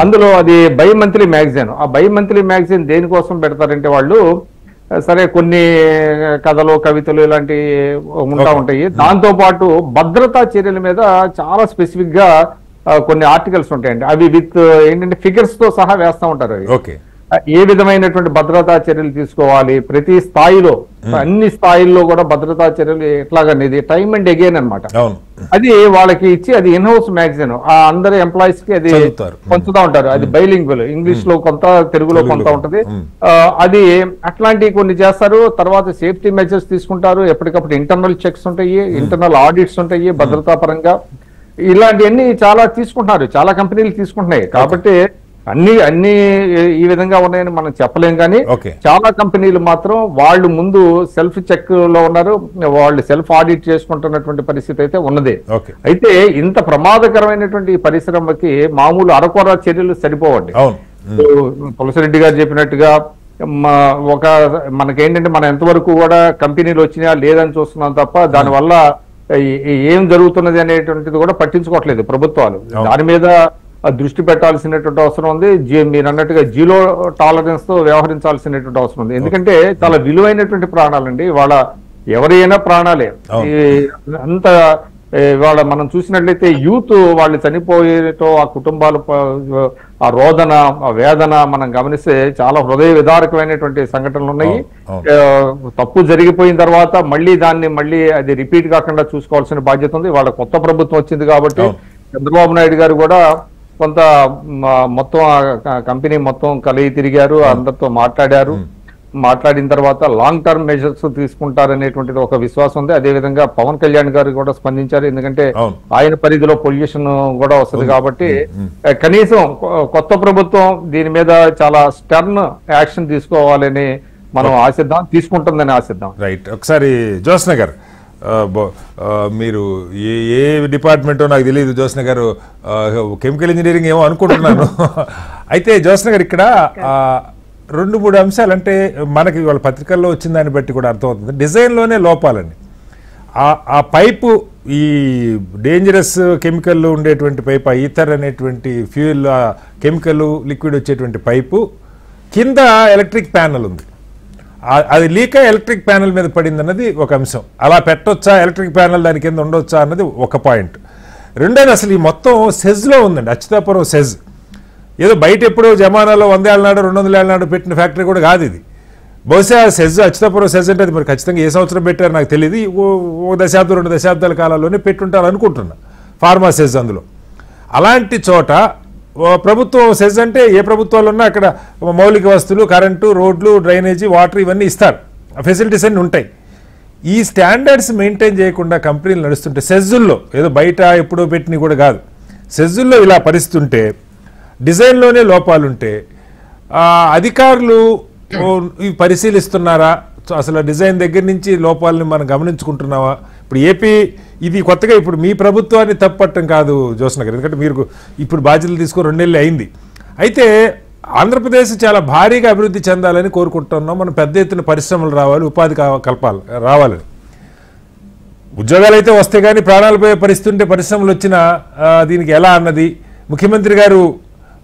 అందులో అది బై మంత్లీ మ్యాగజైన్. ఆ బై మంత్లీ మ్యాగజైన్ దేనికోసం పెడతారంటే, వాళ్ళు సరే కొన్ని కథలు, కవితలు ఇలాంటివి ఉంటాయి. దాంతో పాటు భద్రతా చర్యల మీద చాలా స్పెసిఫిక్ గా కొన్ని ఆర్టికల్స్ ఉంటాయండి. అవి విత్ ఏంటంటే ఫిగర్స్ తో సహా వేస్తా ఉంటారు. అవి ఏ విధమైనటువంటి భద్రతా చర్యలు తీసుకోవాలి, ప్రతి స్థాయిలో అన్ని స్థాయిల్లో కూడా భద్రతా చర్యలు ఎట్లాగనేది టైమ్ అండ్ అగైన్ అనమాట. అది వాళ్ళకి ఇచ్చి, అది ఇన్ హౌస్ మ్యాగజైన్, ఆ అందరి ఎంప్లాయీస్ కి అది పంచుతా ఉంటారు. అది బైలింగ్వల్, ఇంగ్లీష్ లో కొంత, తెలుగులో కొంత ఉంటది. అది అట్లాంటివి కొన్ని చేస్తారు. తర్వాత సేఫ్టీ మెజర్స్ తీసుకుంటారు. ఎప్పటికప్పుడు ఇంటర్నల్ చెక్స్ ఉంటాయి, ఇంటర్నల్ ఆడిట్స్ ఉంటాయి భద్రతా పరంగా. ఇలాంటివన్నీ చాలా తీసుకుంటున్నారు, చాలా కంపెనీలు తీసుకుంటున్నాయి. కాబట్టి అన్ని ఈ విధంగా ఉన్నాయని మనం చెప్పలేం, కానీ చాలా కంపెనీలు మాత్రం వాళ్ళు ముందు సెల్ఫ్ చెక్ లో ఉన్నారు, వాళ్ళు సెల్ఫ్ ఆడిట్ చేసుకుంటున్నటువంటి పరిస్థితి అయితే ఉన్నది. అయితే ఇంత ప్రమాదకరమైనటువంటి ఈ పరిశ్రమకి మామూలు అరకొర చర్యలు సరిపోవండి. తులసిరెడ్డి గారు చెప్పినట్టుగా మనకేంటంటే మనం ఎంతవరకు కూడా కంపెనీలు వచ్చినా లేదని చూస్తున్నాం తప్ప దానివల్ల ఏం జరుగుతున్నది అనేటువంటిది కూడా పట్టించుకోవట్లేదు ప్రభుత్వాలు. దాని మీద దృష్టి పెట్టాల్సినటువంటి అవసరం ఉంది. మీరు అన్నట్టుగా జీరో టాలరెన్స్ తో వ్యవహరించాల్సినటువంటి అవసరం ఉంది. ఎందుకంటే చాలా విలువైనటువంటి ప్రాణాలండి, వాళ్ళ ఎవరైనా ప్రాణాలే. అంత ఇవాళ మనం చూసినట్లయితే యూత్ వాళ్ళు చనిపోయేటో ఆ కుటుంబాలు ఆ రోదన ఆ వేదన మనం గమనిస్తే చాలా హృదయ విదారకమైనటువంటి సంఘటనలు ఉన్నాయి. తప్పు జరిగిపోయిన తర్వాత మళ్ళీ అది రిపీట్ కాకుండా చూసుకోవాల్సిన బాధ్యత ఉంది. వాళ్ళ కొత్త ప్రభుత్వం వచ్చింది కాబట్టి చంద్రబాబు నాయుడు గారు కూడా కొంత మొత్తం కంపెనీ మొత్తం కలిగి తిరిగారు, అందరితో మాట్లాడిన తర్వాత లాంగ్ టర్మ్ మెజర్స్ తీసుకుంటారనేటువంటిది ఒక విశ్వాసం ఉంది. అదే విధంగా పవన్ కళ్యాణ్ గారు కూడా స్పందించారు, ఎందుకంటే ఆయన పరిధిలో పొల్యూషన్ కూడా వస్తుంది కాబట్టి కనీసం కొత్త ప్రభుత్వం దీని మీద చాలా స్టర్న్ యాక్షన్ తీసుకోవాలని మనం ఆశిద్దాం, తీసుకుంటుందని ఆశిద్దాం. రైట్. ఒకసారి జోస్న గారు, మీరు ఏ డిపార్ట్మెంటో నాకు తెలియదు, జోస్న గారు కెమికల్ ఇంజనీరింగ్ ఏమో అనుకుంటున్నాను. అయితే జోస్న గారు ఇక్కడ 2-3 అంశాలు, అంటే మనకి వాళ్ళ పత్రికల్లో వచ్చిన దాన్ని బట్టి కూడా అర్థమవుతుంది, డిజైన్లోనే లోపాలండి. ఆ పైపు, ఈ డేంజరస్ కెమికల్ ఉండేటువంటి పైపు, ఈథర్ అనేటువంటి ఫ్యూయల్ కెమికల్ లిక్విడ్ వచ్చేటువంటి పైపు కింద ఎలక్ట్రిక్ ప్యానల్ ఉంది. అది లీక్ ఎలక్ట్రిక్ ప్యానల్ మీద పడింది అన్నది ఒక అంశం. అలా పెట్టొచ్చా, ఎలక్ట్రిక్ ప్యానల్ దాని కింద ఉండొచ్చా అన్నది ఒక పాయింట్. రెండోది అసలు ఈ మొత్తం సెజ్లో ఉందండి, అచ్యుతాపురం సెజ్. ఏదో బయట ఎప్పుడో జమానాలో 100 ఏళ్ళ నాడు 200 ఏళ్ళ నాడు పెట్టిన ఫ్యాక్టరీ కూడా కాదు ఇది. బహుశా సెజ్, అచ్యుతాపురం సెజ్ అంటే అది మరి ఖచ్చితంగా ఏ సంవత్సరం పెట్టారో నాకు తెలియదు, ఓ దశాబ్దం 2 దశాబ్దాల కాలంలోనే పెట్టుంటారు అనుకుంటున్నా, ఫార్మా సెజ్. అందులో అలాంటి చోట ప్రభుత్వం సెజ్ అంటే ఏ ప్రభుత్వాలు ఉన్నా అక్కడ మౌలిక వస్తువులు, కరెంటు, రోడ్లు, డ్రైనేజీ, వాటర్ ఇవన్నీ ఇస్తారు, ఫెసిలిటీస్ అన్నీ ఉంటాయి. ఈ స్టాండర్డ్స్ మెయింటైన్ చేయకుండా కంపెనీలు నడుస్తుంటే, సెజ్జుల్లో ఏదో బయట ఎప్పుడో పెట్టినవి కూడా కాదు, సెజ్జుల్లో ఇలా పరిస్థితుంటే, డిజైన్లోనే లోపాలుంటే అధికారులు ఇవి పరిశీలిస్తున్నారా? అసలు డిజైన్ దగ్గర నుంచి లోపాలని మనం గమనించుకుంటున్నావా? ఇప్పుడు ఏపీ ఇది కొత్తగా ఇప్పుడు మీ ప్రభుత్వాన్ని తప్పట్టం కాదు జోస్న గారు, ఎందుకంటే మీరు ఇప్పుడు బాధ్యతలు తీసుకొని 2 నెలలు అయింది. అయితే ఆంధ్రప్రదేశ్ చాలా భారీగా అభివృద్ధి చెందాలని కోరుకుంటున్నాం, మనం పెద్ద ఎత్తున పరిశ్రమలు రావాలి, ఉపాధి రావాలని. ఉద్యోగాలు అయితే వస్తే కానీ ప్రాణాలు పోయే పరిస్థితి ఉంటే పరిశ్రమలు వచ్చినా దీనికి ఎలా అన్నది ముఖ్యమంత్రి గారు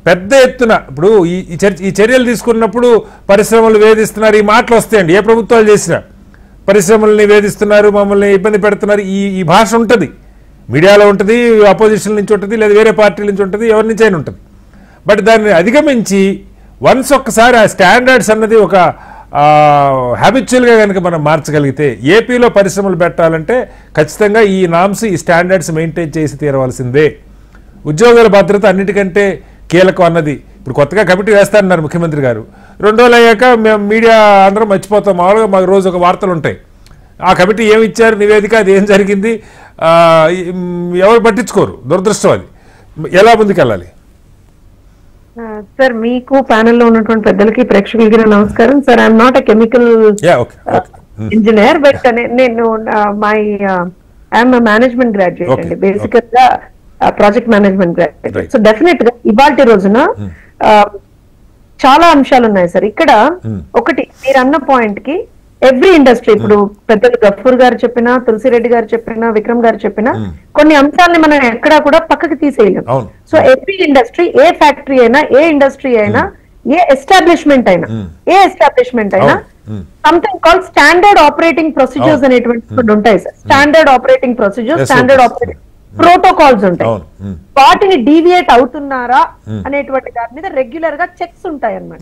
పెద్ద ఎత్తున ఇప్పుడు ఈ చర్యలు తీసుకున్నప్పుడు పరిశ్రమలు వేధిస్తున్నారు, ఈ మాటలు వస్తాయండి. ఏ ప్రభుత్వాలు చేసినా పరిశ్రమల్ని వేధిస్తున్నారు, మమ్మల్ని ఇబ్బంది పెడుతున్నారు, ఈ భాష ఉంటుంది, మీడియాలో ఉంటుంది, అపోజిషన్ నుంచి ఉంటుంది, లేదా వేరే పార్టీల నుంచి ఉంటుంది, ఎవరి నుంచి అయినా ఉంటుంది. బట్ దాన్ని అధిగమించి వన్స్ ఒక్కసారి ఆ స్టాండర్డ్స్ అన్నది ఒక హ్యాబిచువల్గా కనుక మనం మార్చగలిగితే, ఏపీలో పరిశ్రమలు పెట్టాలంటే ఖచ్చితంగా ఈ నామ్స్, ఈ స్టాండర్డ్స్ మెయింటైన్ చేసి తీరవలసిందే. ఉద్యోగుల భద్రత అన్నిటికంటే కీలకం అన్నది ఇప్పుడు కొత్తగా కమిటీ వేస్తారన్నారు ముఖ్యమంత్రి గారు. 2 రోజులు అయ్యాక మేము మీడియా అందరం మర్చిపోతాం, మామూలుగా మాకు రోజు ఒక వార్తలు ఉంటాయి. ఆ కమిటీ ఏమి ఇచ్చారు నివేదిక, అది ఏం జరిగింది ఎవరు పట్టించుకోరు, దురదృష్టం. అది ఎలా ముందుకెళ్ళాలి? సార్, మీకు ప్యానెల్లో ఉన్నటువంటి పెద్దలకి ప్రేక్షకులకి నమస్కారం sir. I'm not a chemical engineer, but నేను ఐఎమ్ మేనేజ్మెంట్ గ్రాడ్యుయేట్ అండి, బేసికల్ గా project management graduate. So definite గా ఇవాల్టి రోజున చాలా అంశాలు ఉన్నాయి సార్. ఇక్కడ ఒకటి మీరు అన్న పాయింట్ కి ఎవ్రీ ఇండస్ట్రీ, ఇప్పుడు పెద్దలు గఫూర్ గారు చెప్పినా, తులసిరెడ్డి గారు చెప్పినా, విక్రమ్ గారు చెప్పినా, కొన్ని అంశాలని మనం ఎక్కడా కూడా పక్కకి తీసేయలేం. సో ఎవ్రీ ఇండస్ట్రీ, ఏ ఫ్యాక్టరీ అయినా, ఏ ఇండస్ట్రీ అయినా, ఏ ఎస్టాబ్లిష్మెంట్ అయినా something called standard operating procedures అనేటువంటి ఉంటాయి sir. Standard operating procedures, standard operating protocols ఉంటాయి. వాటిని డీవియేట్ అవుతున్నారా అనేటువంటి దాని మీద రెగ్యులర్ గా చెక్స్ ఉంటాయి అన్నమాట.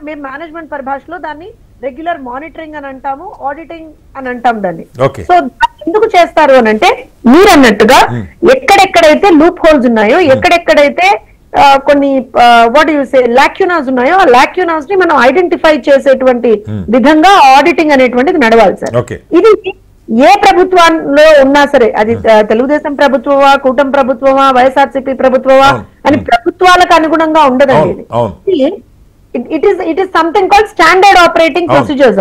మేము మేనేజ్మెంట్ పరిభాషలో దాన్ని రెగ్యులర్ మానిటరింగ్ అని అంటాము, ఆడిటింగ్ అని అంటాం దాన్ని. సో ఎందుకు చేస్తారు అని అంటే, మీరు అన్నట్టుగా ఎక్కడెక్కడైతే లూప్ హోల్స్ ఉన్నాయో, ఎక్కడెక్కడైతే కొన్ని వాట్ యు సే లాక్యునాస్ ఉన్నాయో, ఆ లాక్యునాస్ ని మనం ఐడెంటిఫై చేసేటువంటి విధంగా ఆడిటింగ్ అనేటువంటిది నడవాలి సార్. ఇది ఏ ప్రభుత్వంలో ఉన్నా సరే అది తెలుగుదేశం ప్రభుత్వమా, కూటమి ప్రభుత్వమా, వైఎస్ఆర్సీపీ ప్రభుత్వమా అని ప్రభుత్వాలకు అనుగుణంగా ఉండదండి. It is something called standard operating procedures.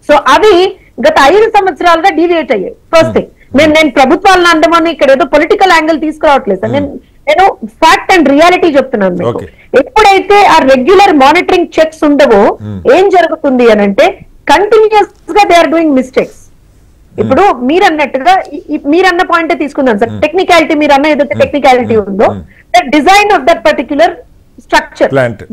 So అవి గత 5 సంవత్సరాలుగా డీవియేట్ అయ్యాయి. ఫస్ట్ థింగ్, నేను ప్రభుత్వాలను అండమని ఇక్కడ ఏదో పొలిటికల్ యాంగిల్ తీసుకురావట్లేదు సార్. నేను ఫ్యాక్ట్ అండ్ రియాలిటీ చెప్తున్నాను మీకు. ఎప్పుడైతే ఆ రెగ్యులర్ మానిటరింగ్ చెక్స్ ఉండవో ఏం జరుగుతుంది అని అంటే కంటిన్యూస్ గా దే ఆర్ డూయింగ్ మిస్టేక్స్. ఇప్పుడు మీరన్న పాయింట్ తీసుకుందాం సార్. టెక్నికాలిటీ మీరన్న ఏదైతే టెక్నికాలిటీ ఉందో, design of that particular structure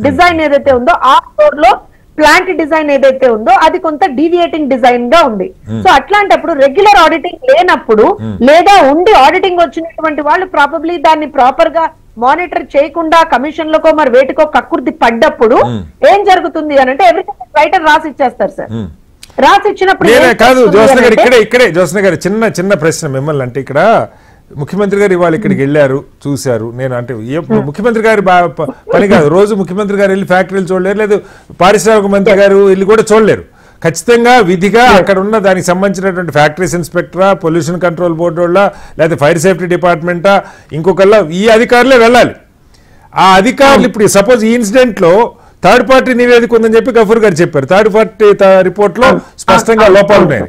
design ఏదైతే ఉందో, ఆ ఫ్లోర్ లో ప్లాంట్ డిజైన్ ఏదైతే ఉందో అది కొంత డీవియేటింగ్ డిజైన్ గా ఉంది. సో అట్లాంటప్పుడు రెగ్యులర్ ఆడిటింగ్ లేనప్పుడు, లేదా ఉండి ఆడిటింగ్ వచ్చినటువంటి వాళ్ళు ప్రాబబ్లీ దాన్ని ప్రాపర్ గా మానిటర్ చేయకుండా కమిషన్ లకో మరి వేటికో కక్కుర్తి పడ్డప్పుడు ఏం జరుగుతుంది అని అంటే ఎవ్రీథింగ్ రైటర్ రాసి ఇచ్చేస్తారు సార్. రాసి ఇచ్చినప్పుడు కాదు జ్యోత్స్న గారు, ఇక్కడే జ్యోత్స్న గారు చిన్న ప్రశ్న మిమ్మల్ని. అంటే ఇక్కడ ముఖ్యమంత్రి గారు ఇవాళ ఇక్కడికి వెళ్ళారు, చూశారు. నేను అంటే ముఖ్యమంత్రి గారి పని కాదు, రోజు ముఖ్యమంత్రి గారు వెళ్ళి ఫ్యాక్టరీలు చూడలేరు, లేదు పారిశ్రామిక మంత్రి గారు వెళ్ళి కూడా చూడలేరు. ఖచ్చితంగా విధిగా అక్కడ ఉన్న దానికి సంబంధించినటువంటి ఫ్యాక్టరీస్ ఇన్స్పెక్టరా, పొల్యూషన్ కంట్రోల్ బోర్డు వాళ్ళ, లేదా ఫైర్ సేఫ్టీ డిపార్ట్మెంటా, ఇంకొకళ్ళ ఈ అధికారులే వెళ్ళాలి. ఆ అధికారులు ఇప్పుడు సపోజ్ ఈ ఇన్సిడెంట్ లో థర్డ్ పార్టీ నివేదిక ఉందని చెప్పి గఫూర్ గారు చెప్పారు. థర్డ్ పార్టీ రిపోర్ట్ లో స్పష్టంగా లోపాలు ఉన్నాయి.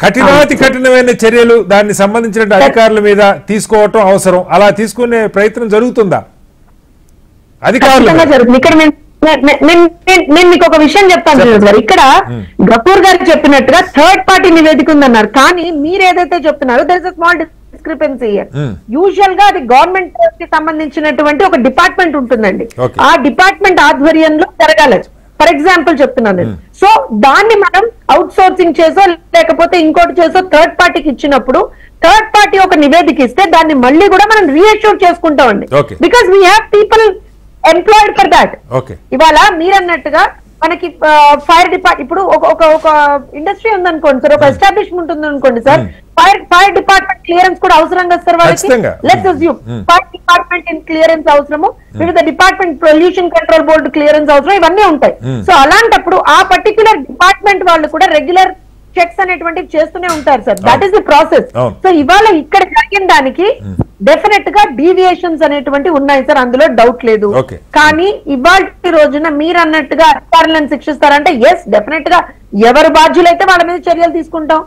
కఠినాతి కఠినమైన చర్యలు దానికి సంబంధించిన అధికారుల మీద తీసుకోవటం అవసరం. అలా తీసుకునే ప్రయత్నం జరుగుతుందా అధికారులు? నేను మీకు ఒక విషయం చెప్తాను సార్. ఇక్కడ గఫూర్ గారు చెప్పినట్టుగా థర్డ్ పార్టీ నివేదిక ఉందన్నారు, కానీ మీరు ఏదైతే చెప్తున్నారో there is a small discrepancy. Usual గా అది గవర్నమెంట్ కి సంబంధించినటువంటి ఒక డిపార్ట్మెంట్ ఉంటుందండి. ఆ డిపార్ట్మెంట్ ఆధ్వర్యంలో జరగాలి. ఫర్ ఎగ్జాంపుల్ చెప్తున్నాను నేను. సో దాన్ని మనం అవుట్ సోర్సింగ్ చేసో లేకపోతే ఇంకోటి చేసో థర్డ్ పార్టీకి ఇచ్చినప్పుడు, థర్డ్ పార్టీ ఒక నివేదిక ఇస్తే దాన్ని మళ్ళీ కూడా మనం రీఅష్యూర్ చేసుకుంటామండి. Because we have people employed for that. ఇవాళ మీరన్నట్టుగా మనకి ఫైర్ డిపార్ట్మెంట్ ఇప్పుడు ఒక ఇండస్ట్రీ ఉందనుకోండి సార్, ఒక ఎస్టాబ్లిష్మెంట్ ఉందనుకోండి సార్, ఫైర్ డిపార్ట్మెంట్ క్లియరెన్స్ కూడా అవసరం కదా సార్ వాళ్ళకి. Let's assume fire department clearance అవసరము, వివిధ department pollution control board clearance అవసరం, ఇవన్నీ ఉంటాయి. సో అలాంటప్పుడు ఆ పర్టిక్యులర్ డిపార్ట్మెంట్ వాళ్ళు కూడా రెగ్యులర్ చెక్స్ అనేటువంటివి చేస్తూనే ఉంటారు sir. That is the process. So ఇవాళ ఇక్కడ జరిగిన దానికి డెఫినెట్ గా డీవియేషన్స్ అనేటువంటి ఉన్నాయి సార్, అందులో డౌట్ లేదు. కానీ ఇవాళ రోజున మీరు అన్నట్టుగా అధికారులను శిక్షిస్తారంటే ఎస్, డెఫినెట్ గా ఎవరు బాధ్యులైతే వాళ్ళ మీద చర్యలు తీసుకుంటాం.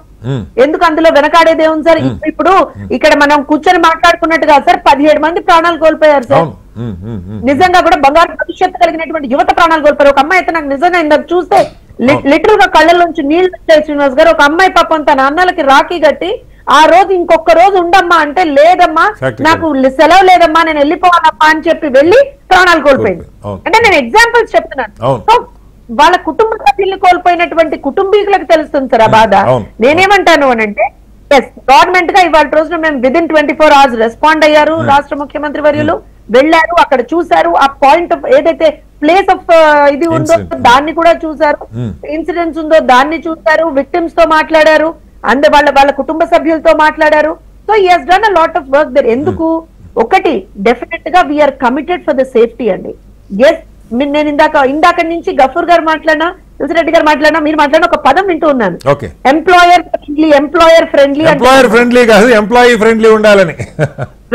ఎందుకు అందులో వెనకాడేదే ఉంది సార్. ఇప్పుడు ఇక్కడ మనం కూర్చొని మాట్లాడుకున్నట్టుగా సార్ 17 మంది ప్రాణాలు కోల్పోయారు సార్. నిజంగా కూడా బంగారు భవిష్యత్తు కలిగినటువంటి యువత ప్రాణాలు కోల్పోయారు. ఒక అమ్మాయి అయితే నాకు నిజంగా ఇందాక చూస్తే లిటరల్ గా కళ్ళలోంచి నీళ్లు వచ్చాయి శ్రీనివాస్ గారు. ఒక అమ్మాయి పాపం తన అన్నలకి రాఖీ కట్టి ఆ రోజు ఇంకొక రోజు ఉండమ్మా అంటే, లేదమ్మా నాకు సెలవు లేదమ్మా నేను వెళ్ళిపోవాలమ్మా అని చెప్పి వెళ్ళి ప్రాణాలు కోల్పోయింది. అంటే నేను ఎగ్జాంపుల్స్ చెప్తున్నాను. సో వాళ్ళ కుటుంబ సభ్యుల్ని కోల్పోయినటువంటి కుటుంబీకులకు తెలుస్తుంది సార్ ఆ బాధ. నేనేమంటాను అని అంటే ఎస్, గవర్నమెంట్ గా ఇవాళ రోజున మేము విదిన్ 24 hours రెస్పాండ్ అయ్యారు. రాష్ట్ర ముఖ్యమంత్రి వర్యులు వెళ్ళారు, అక్కడ చూశారు, ఆ పాయింట్ ఆఫ్ ఏదైతే ప్లేస్ ఆఫ్ ఇది ఉందో దాన్ని కూడా చూశారు, ఇన్సిడెంట్స్ ఉందో దాన్ని చూశారు, విక్టిమ్స్ తో మాట్లాడారు, అండ్ వాళ్ళ కుటుంబ సభ్యులతో మాట్లాడారు. So he has done a lot of work there. ఎందుకు? ఒకటి డెఫినెట్ గా we are committed for the safety అండి. ఎస్, నేను ఇందాక నుంచి గఫూర్ గారు మాట్లాడినా, తులసిరెడ్డి గారు మాట్లాడినా, మీరు మాట్లాడిన ఒక పదం వింటూ ఉన్నాను, ఎంప్లాయర్ ఫ్రెండ్లీ కాదు, ఎంప్లాయీ ఫ్రెండ్లీ ఉండాలని.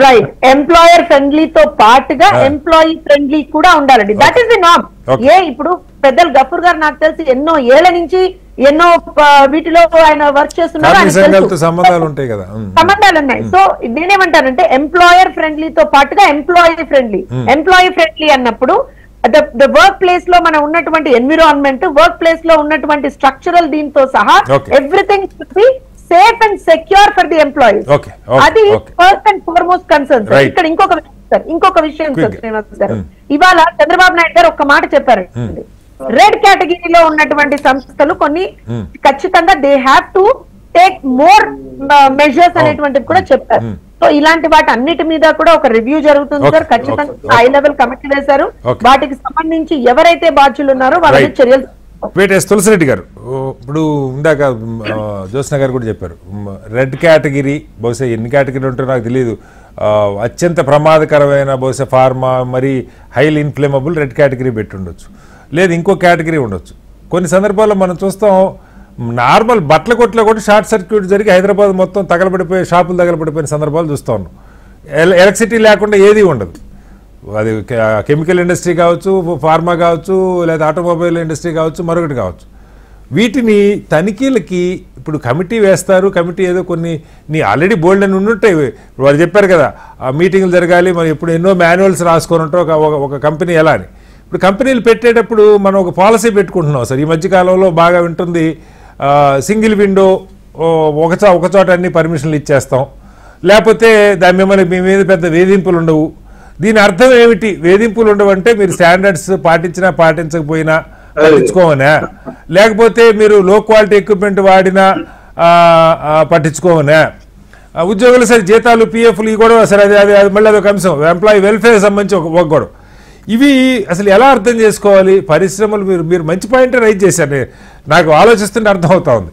రైట్, ఎంప్లాయర్ ఫ్రెండ్లీతో పాటుగా ఎంప్లాయీ ఫ్రెండ్లీ కూడా ఉండాలండి. That is the norm. ఇప్పుడు పెద్దలు గఫూర్ గారు నాకు తెలిసి ఎన్నో ఏళ్ల నుంచి ఎన్నో వీటిలో ఆయన వర్క్ చేస్తున్నారు, సంబంధాలు ఉన్నాయి. సో నేనేమంటానంటే ఎంప్లాయర్ ఫ్రెండ్లీతో పాటుగా ఎంప్లాయీ ఫ్రెండ్లీ అన్నప్పుడు ద వర్క్ ప్లేస్ లో మనం ఉన్నటువంటి ఎన్విరాన్మెంట్, వర్క్ ప్లేస్ లో ఉన్నటువంటి స్ట్రక్చరల్ దీంతో సహా everything should be safe and secure for the employees. అది first and foremost concern sir. ఇక్కడ ఇంకొక విషయం సార్ శ్రీనివాస్ గారు, ఇవాళ చంద్రబాబు నాయుడు గారు ఒక్క మాట చెప్పారండి, రెడ్ కేటగిరీలో ఉన్నటువంటి సంస్థలు కొన్ని ఖచ్చితంగా they have to take more measures అనేటువంటివి కూడా చెప్పారు. సో ఇలాంటి వాటి అన్నిటి మీద కూడా ఒక రివ్యూ జరుగుతుంది సార్. ఖచ్చితంగా హై లెవెల్ కమిటీ వేశారు, వాటికి సంబంధించి ఎవరైతే బాధ్యులు ఉన్నారో వాళ్ళ చర్యలు. తులసిరెడ్డి గారు, ఇప్పుడు ఇందాక జ్యోత్స్న గారు కూడా చెప్పారు, రెడ్ కేటగిరీ బహుశా ఎన్ని కేటగిరీ ఉంటుందో నాకు తెలియదు, అత్యంత ప్రమాదకరమైన బహుశా ఫార్మా, మరి హైలీ ఇన్ఫ్లేమబుల్ రెడ్ కేటగిరీ పెట్టి ఉండొచ్చు, లేదు ఇంకో కేటగిరీ ఉండొచ్చు. కొన్ని సందర్భాల్లో మనం చూస్తాం నార్మల్ బట్టల కొట్లో కూడా షార్ట్ సర్క్యూట్ జరిగి హైదరాబాద్ మొత్తం తగలబడిపోయి షాపులు తగలబడిపోయిన సందర్భాలు చూస్తూ ఉన్నాం. ఎలక్ట్రిసిటీ లేకుండా ఏది ఉండదు. అది కెమికల్ ఇండస్ట్రీ కావచ్చు, ఫార్మా కావచ్చు, లేదా ఆటోమొబైల్ ఇండస్ట్రీ కావచ్చు, మరొకటి కావచ్చు. వీటిని తనిఖీలకి ఇప్పుడు కమిటీ వేస్తారు. కమిటీ ఏదో కొన్ని ఆల్రెడీ బోల్డ్ అని ఉండుంటాయి. వాళ్ళు చెప్పారు కదా మీటింగ్లు జరగాలి, మరి ఇప్పుడు ఎన్నో మాన్యువల్స్ రాసుకొని ఉంటాం ఒక కంపెనీ ఎలా అని. ఇప్పుడు కంపెనీలు పెట్టేటప్పుడు మనం ఒక పాలసీ పెట్టుకుంటున్నాం సార్. ఈ మధ్యకాలంలో బాగా వింటుంది సింగిల్ విండో, ఒక చోట అన్ని పర్మిషన్లు ఇచ్చేస్తాం, లేకపోతే దాని మిమ్మల్ని మీ మీద పెద్ద వేధింపులు ఉండవు. దీని అర్థం ఏమిటి? వేధింపులు ఉండవంటే మీరు స్టాండర్డ్స్ పాటించినా పాటించకపోయినా పట్టించుకోవనా, లేకపోతే మీరు లో క్వాలిటీ ఎక్విప్మెంట్ వాడినా పట్టించుకోవనా, ఉద్యోగులు సరే జీతాలు పిఎఫ్లు ఇవి కూడా సరే అది మళ్ళీ అదొక అంశం, ఎంప్లాయీ వెల్ఫేర్ సంబంధించి ఒక గొడవ. ఇవి అసలు ఎలా అర్థం చేసుకోవాలి? పరిశ్రమలు మీరు మంచి పాయింట్ రైజ్ చేశారు, నాకు ఆలోచిస్తుంటే అర్థమవుతా ఉంది.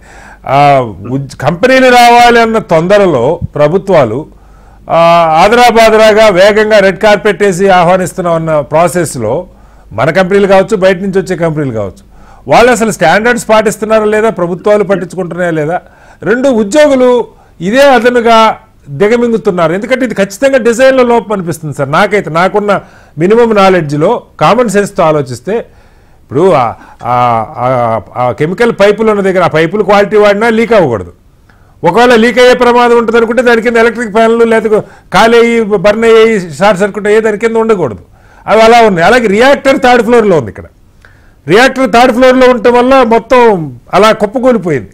కంపెనీలు రావాలి అన్న తొందరలో ప్రభుత్వాలు ఆదరాబాదరాగా వేగంగా రెడ్ కార్పెట్ వేసి ఆహ్వానిస్తున్నాం అన్న ప్రాసెస్లో మన కంపెనీలు కావచ్చు, బయట నుంచి వచ్చే కంపెనీలు కావచ్చు, వాళ్ళు అసలు స్టాండర్డ్స్ పాటిస్తున్నారా లేదా, ప్రభుత్వాలు పట్టించుకుంటున్నాయా లేదా, రెండు ఉద్యోగులు ఇదే అదనుగా దిగమింగుతున్నారు. ఎందుకంటే ఇది ఖచ్చితంగా డిజైన్లో లోపం అనిపిస్తుంది సార్ నాకైతే. నాకున్న మినిమం నాలెడ్జ్లో కామన్ సెన్స్తో ఆలోచిస్తే ఇప్పుడు ఆ కెమికల్ పైపులు ఉన్న దగ్గర ఆ పైపులు క్వాలిటీ వాడినా లీక్ అవ్వకూడదు. ఒకవేళ లీక్ అయ్యే ప్రమాదం ఉంటుంది అనుకుంటే దాని కింద ఎలక్ట్రిక్ ఫ్యాన్లు లేదా ఖాళీ అయ్యి బర్న్ అయ్యి షార్ట్ సర్క్యూట్ అయ్యి దాని కింద ఉండకూడదు. అవి అలా ఉన్నాయి. అలాగే రియాక్టర్ థర్డ్ ఫ్లోర్లో ఉంది. ఇక్కడ రియాక్టర్ థర్డ్ ఫ్లోర్లో ఉండటం వల్ల మొత్తం అలా కుప్పకూలిపోయింది.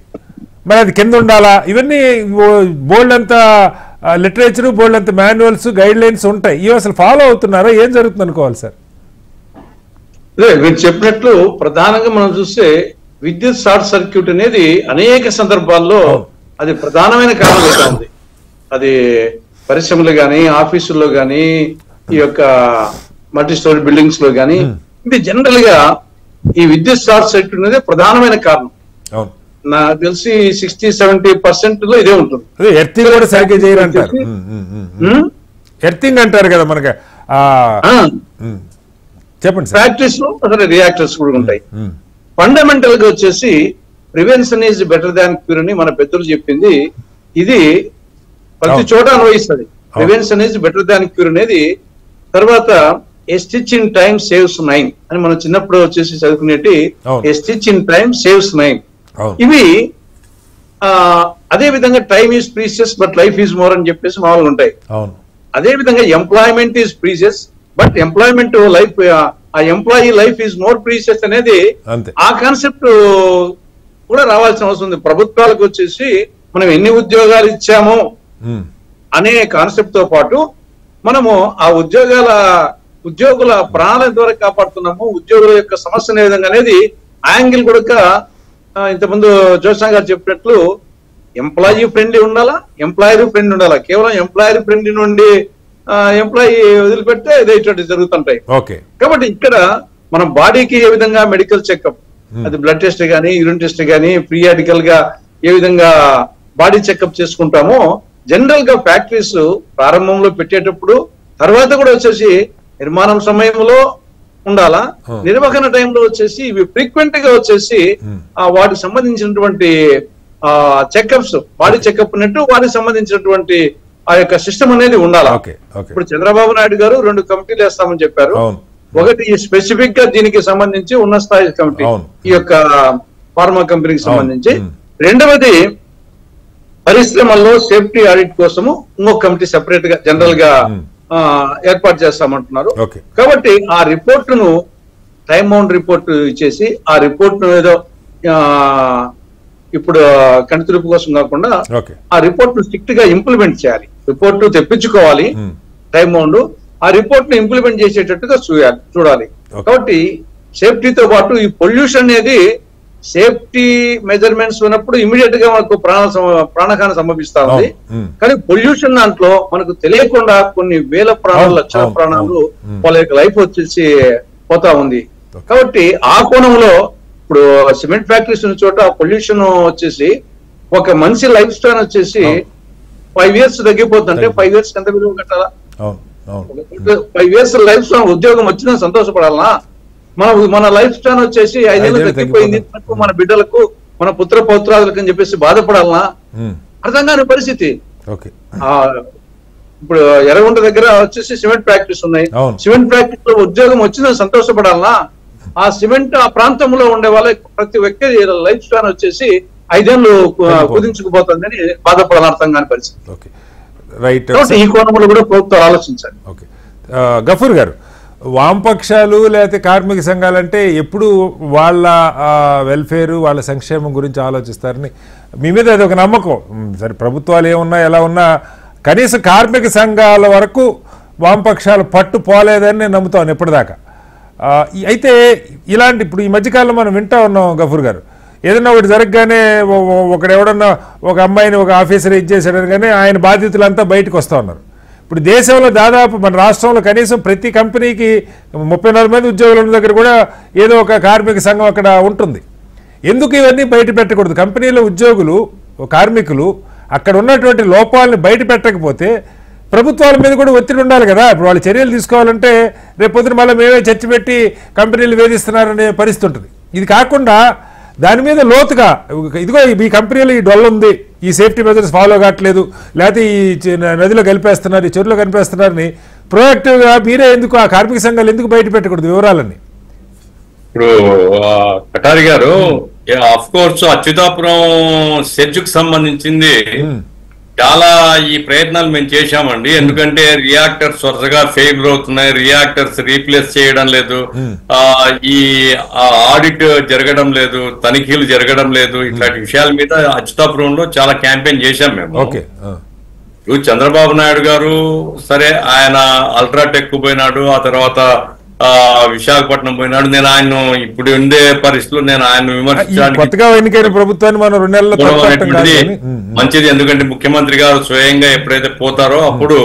మరి అది కింద ఉండాలా? ఇవన్నీ బోల్డ్ అంత లిటరేచరు, బోల్డ్ అంత మాన్యువల్స్, గైడ్ లైన్స్ ఉంటాయి. ఇవి అసలు ఫాలో అవుతున్నారా? ఏం జరుగుతుంది అనుకోవాలి సార్? మీరు చెప్పినట్లు ప్రధానంగా మనం చూస్తే విద్యుత్ షార్ట్ సర్క్యూట్ అనేది అనేక సందర్భాల్లో అది ప్రధానమైన కారణంగా ఉంది. అది పరిశ్రమలు కానీ, ఆఫీసుల్లో కానీ, ఈ యొక్క మల్టీ స్టోరీ బిల్డింగ్స్ లో కానీ, ఇది జనరల్ గా ఈ విద్యుత్ షార్ట్ సర్క్యూట్ అనేది ప్రధానమైన కారణం. నాకు తెలిసి 60-70% లో ఇదే ఉంటుంది. ఎర్తింగ్ కూడా సరిగ్గా చేయరంటారు. ఎర్తింగ్ అంటారు కదా మనకి. చెప్పండి. ఫ్యాక్టరీస్ లో అసలు రియాక్టర్స్ కూడా ఉంటాయి. ఫండమెంటల్ గా వచ్చేసి prevention is better than cure అని మన పెద్దలు చెప్పింది. ఇది ప్రతి చోట అన్వయిస్తుంది. Prevention is better than cure అనేది. తర్వాత a stitch in time saves 9 అని మనం చిన్నప్పుడు వచ్చేసి చదువుకునేటి a stitch in time saves 9. ఇవి అదే విధంగా time is precious but life is more అని చెప్పేసి మామూలుగా ఉంటాయి. అదే విధంగా employment is precious but employment life, ఆ employee life is more precious అనేది ఆ కాన్సెప్ట్ కూడా రావాల్సిన అవసరం ఉంది. ప్రభుత్వాలకు వచ్చేసి మనం ఎన్ని ఉద్యోగాలు ఇచ్చాము అనే కాన్సెప్ట్ తో పాటు మనము ఆ ఉద్యోగుల ప్రాణాలను ఎంతవరకు కాపాడుతున్నాము, ఉద్యోగుల యొక్క సమస్యను ఏ విధంగా అనేది యాంగిల్ కూడా ఇంతకుముందు జోష్నా గారు చెప్పినట్లు ఎంప్లాయీ ఫ్రెండ్లీ ఉండాలా, ఎంప్లాయర్ ఫ్రెండ్ ఉండాలా. కేవలం ఎంప్లాయర్ ఫ్రెండ్ నుండి ఎంప్లాయీ వదిలిపెడితే ఇదే ఇటువంటి జరుగుతుంటాయి. కాబట్టి ఇక్కడ మనం బాడీకి ఏ విధంగా మెడికల్ చెకప్, అది బ్లడ్ టెస్ట్ కానీ, యూరిన్ టెస్ట్ కానీ, పీరియాడికల్ గా ఏ విధంగా బాడీ చెకప్ చేసుకుంటామో జనరల్ గా ఫ్యాక్టరీస్ ప్రారంభంలో పెట్టేటప్పుడు, తర్వాత కూడా వచ్చేసి నిర్మాణం సమయంలో ఉండాలా, నిర్వహణ టైంలో వచ్చేసి ఇవి ఫ్రీక్వెంట్ గా వచ్చేసి వాటికి సంబంధించినటువంటి చెకప్స్, బాడీ చెకప్ అన్నట్టు వాటికి సంబంధించినటువంటి ఆ యొక్క సిస్టమ్ అనేది ఉండాలా. ఇప్పుడు చంద్రబాబు నాయుడు గారు 2 కమిటీలు వేస్తామని చెప్పారు. ఒకటి స్పెసిఫిక్ గా దీనికి సంబంధించి ఉన్న స్థాయి కమిటీ, ఈ యొక్క ఫార్మా కంపెనీకి సంబంధించి. రెండవది పరిశ్రమల్లో సేఫ్టీ ఆడిట్ కోసము ఇంకొక కమిటీ సెపరేట్ గా జనరల్ గా ఏర్పాటు చేస్తామంటున్నారు. కాబట్టి ఆ రిపోర్టును టైమ్ బౌండ్ రిపోర్ట్ ఇచ్చేసి ఆ రిపోర్ట్ ఏదో ఇప్పుడు కంటితులుపు కోసం కాకుండా ఆ రిపోర్ట్ ను స్ట్రిక్ట్ గా ఇంప్లిమెంట్ చేయాలి. రిపోర్ట్ తెప్పించుకోవాలి టైమ్ బౌండ్, ఆ రిపోర్ట్ ను ఇంప్లిమెంట్ చేసేటట్టుగా చూడాలి. కాబట్టి సేఫ్టీతో పాటు ఈ పొల్యూషన్ అనేది సేఫ్టీ మెజర్మెంట్స్ ఉన్నప్పుడు ఇమీడియట్ గా మనకు ప్రాణహాని సంభవిస్తా ఉంది. కానీ పొల్యూషన్ దాంట్లో మనకు తెలియకుండా కొన్ని వేల ప్రాణాలు, లక్షల ప్రాణాలు వాళ్ళ యొక్క లైఫ్ వచ్చేసి పోతా ఉంది. కాబట్టి ఆ కోణంలో ఇప్పుడు సిమెంట్ ఫ్యాక్టరీస్ ఉన్న చోట పొల్యూషన్ వచ్చేసి ఒక మనిషి లైఫ్ స్పాన్ వచ్చేసి 5 years తగ్గిపోతుంటే 5 years ఎంత విలువ కట్టాలా? 5 years లైఫ్ స్పాన్ ఉద్యోగం వచ్చినా సంతోషపడాలనా? మన లైఫ్ స్పాన్ వచ్చేసి 5 ఏళ్ళు తగ్గిపోయింది, మన బిడ్డలకు మన పుత్ర పౌత్రాదులకు అని చెప్పేసి బాధపడాలనా? అర్థం కాని పరిస్థితి. ఇప్పుడు ఎర్రగుంట దగ్గర వచ్చేసి సిమెంట్ ఫ్యాక్టరీస్ ఉన్నాయి. సిమెంట్ ఫ్యాక్టరీస్ లో ఉద్యోగం వచ్చిందని సంతోషపడాలనా? ఆ సిమెంట్ ఆ ప్రాంతంలో ఉండే వాళ్ళ ప్రతి వ్యక్తి లైఫ్ స్పాన్ వచ్చేసి 5 ఏళ్ళు కుదించుకుపోతుందని బాధపడాలని అర్థం కాని పరిస్థితి. ఈ కోణంలో కూడా ప్రభుత్వం ఆలోచించాలి. గఫూర్ గారు, వామపక్షాలు లేకపోతే కార్మిక సంఘాలంటే ఎప్పుడు వాళ్ళ వెల్ఫేర్ వాళ్ళ సంక్షేమం గురించి ఆలోచిస్తారని మీ మీద అది ఒక నమ్మకం. సరే ప్రభుత్వాలు ఏమున్నా ఎలా ఉన్నా కనీసం కార్మిక సంఘాల వరకు వామపక్షాలు పట్టు పోలేదని నేను నమ్ముతాను ఇప్పటిదాకా. అయితే ఇలాంటి ఇప్పుడు ఈ మధ్యకాలంలో మనం వింటా ఉన్నాం గఫూర్ గారు, ఏదన్నా ఒకటి జరగగానే ఎవడన్నా ఒక అమ్మాయిని ఒక ఆఫీసర్ ఇచ్చేసాడని కానీ ఆయన బాధితులంతా బయటకు వస్తూ ఉన్నారు. ఇప్పుడు దేశంలో దాదాపు మన రాష్ట్రంలో కనీసం ప్రతి కంపెనీకి 34 మంది ఉద్యోగులు ఉన్న దగ్గర కూడా ఏదో ఒక కార్మిక సంఘం అక్కడ ఉంటుంది. ఎందుకు ఇవన్నీ బయట పెట్టకూడదు? కంపెనీలో ఉద్యోగులు కార్మికులు అక్కడ ఉన్నటువంటి లోపాలని బయట పెట్టకపోతే ప్రభుత్వాల మీద కూడా ఒత్తిడి ఉండాలి కదా. ఇప్పుడు వాళ్ళు చర్యలు తీసుకోవాలంటే రేపు పొద్దున మళ్ళీ మేమే చర్చ పెట్టి కంపెనీలు వేధిస్తున్నారనే పరిస్థితి ఉంటుంది. ఇది కాకుండా దాని మీద లోతుగా ఇదిగో ఈ కంపెనీలో ఈ డొల్ల ఉంది, ఈ సేఫ్టీ మెజర్స్ ఫాలో కావట్లేదు, లేకపోతే ఈ నదిలో కలిపేస్తున్నారు, ఈ చెరువులో కలిపేస్తున్నారని ప్రొయాక్టివ్గా మీరే ఎందుకు ఆ కార్మిక సంఘాలు ఎందుకు బయట పెట్టకూడదు వివరాలన్నీ? ఇప్పుడు కటారి గారు ఆఫ్ కోర్స్ అచ్యుతాపురం సెర్జ్కు సంబంధించింది చాలా ఈ ప్రయత్నాలు మేము చేశామండి. ఎందుకంటే రియాక్టర్స్ వరుసగా ఫెయిల్ అవుతున్నాయి, రియాక్టర్స్ రీప్లేస్ చేయడం లేదు, ఈ ఆడిట్ జరగడం లేదు, తనిఖీలు జరగడం లేదు, ఇట్లాంటి విషయాల మీద అచ్యుతాపురంలో చాలా క్యాంపెయిన్ చేశాం మేము. ఇప్పుడు చంద్రబాబు నాయుడు గారు సరే ఆయన అల్ట్రాటెక్ పోయినాడు, ఆ తర్వాత విశాఖపట్నం పోయినాడు. నేను ఆయన ఇప్పుడు ఉండే పరిస్థితుల్లో నేను ఆయన విమర్శించడానికి ప్రభుత్వాన్ని మనం 2 నెలలు మంచిది. ఎందుకంటే ముఖ్యమంత్రి గారు స్వయంగా ఎప్పుడైతే పోతారో అప్పుడు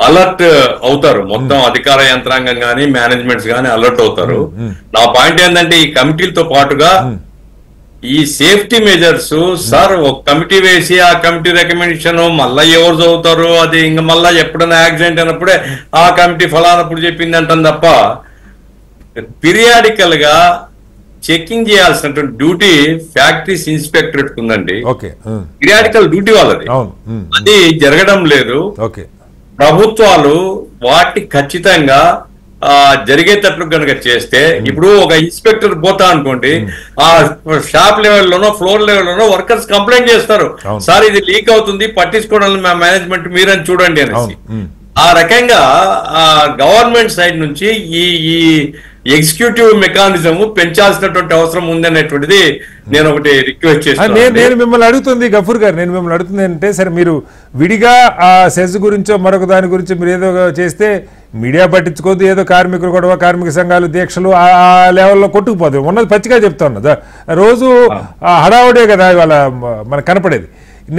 అలర్ట్ అవుతారు, మొత్తం అధికార యంత్రాంగం గానీ మేనేజ్మెంట్స్ గానీ అలర్ట్ అవుతారు. నా పాయింట్ ఏంటంటే ఈ కమిటీలతో పాటుగా ఈ సేఫ్టీ మెజర్స్ సార్ ఒక కమిటీ వేసి ఆ కమిటీ రికమెండేషన్ మళ్ళా ఎవరు చదువుతారు, అది ఇంకా మళ్ళా ఎప్పుడైనా యాక్సిడెంట్ అయినప్పుడే ఆ కమిటీ ఫలానప్పుడు చెప్పింది అంటాం తప్ప పీరియాడికల్ గా చెకింగ్ చేయాల్సినటువంటి డ్యూటీ ఫ్యాక్టరీస్ ఇన్స్పెక్టరేట్ ఉందండి. పీరియాడికల్ డ్యూటీ వాళ్ళది, అది జరగడం లేదు. ప్రభుత్వాలు వాటి ఖచ్చితంగా జరిగేటట్లు కనుక చేస్తే, ఇప్పుడు ఒక ఇన్స్పెక్టర్ పోతా అనుకోండి, ఆ షాప్ లెవెల్లోనో ఫ్లోర్ లెవెల్లోనో వర్కర్స్ కంప్లైంట్ చేస్తారు, సార్ ఇది లీక్ అవుతుంది పట్టించుకోవడం మా మేనేజ్మెంట్ మీరని చూడండి అనేసి. ఆ రకంగా గవర్నమెంట్ సైడ్ నుంచి ఈ ఎగ్జిక్యూటివ్ మెకానిజం పెంచాల్సినటువంటి అవసరం ఉందనేటువంటిది నేను ఒకటి రిక్వెస్ట్ చేస్తాను. నేను మిమ్మల్ని అడుగుతుంది గఫూర్ గారు, నేను మిమ్మల్ని అడుగుతుంది అంటే సరే మీరు విడిగా ఆ సెజ్ గురించో మరొక దాని గురించి మీరు ఏదో చేస్తే మీడియా పట్టించుకోవద్దు, ఏదో కార్మికులు గొడవ కార్మిక సంఘాలు దీక్షలు ఆ లెవెల్లో కొట్టుకుపోదు, ఉన్నది పచ్చిగా చెప్తా ఉన్నదా, రోజు హడావుడే కదా ఇవాళ మనకు కనపడేది.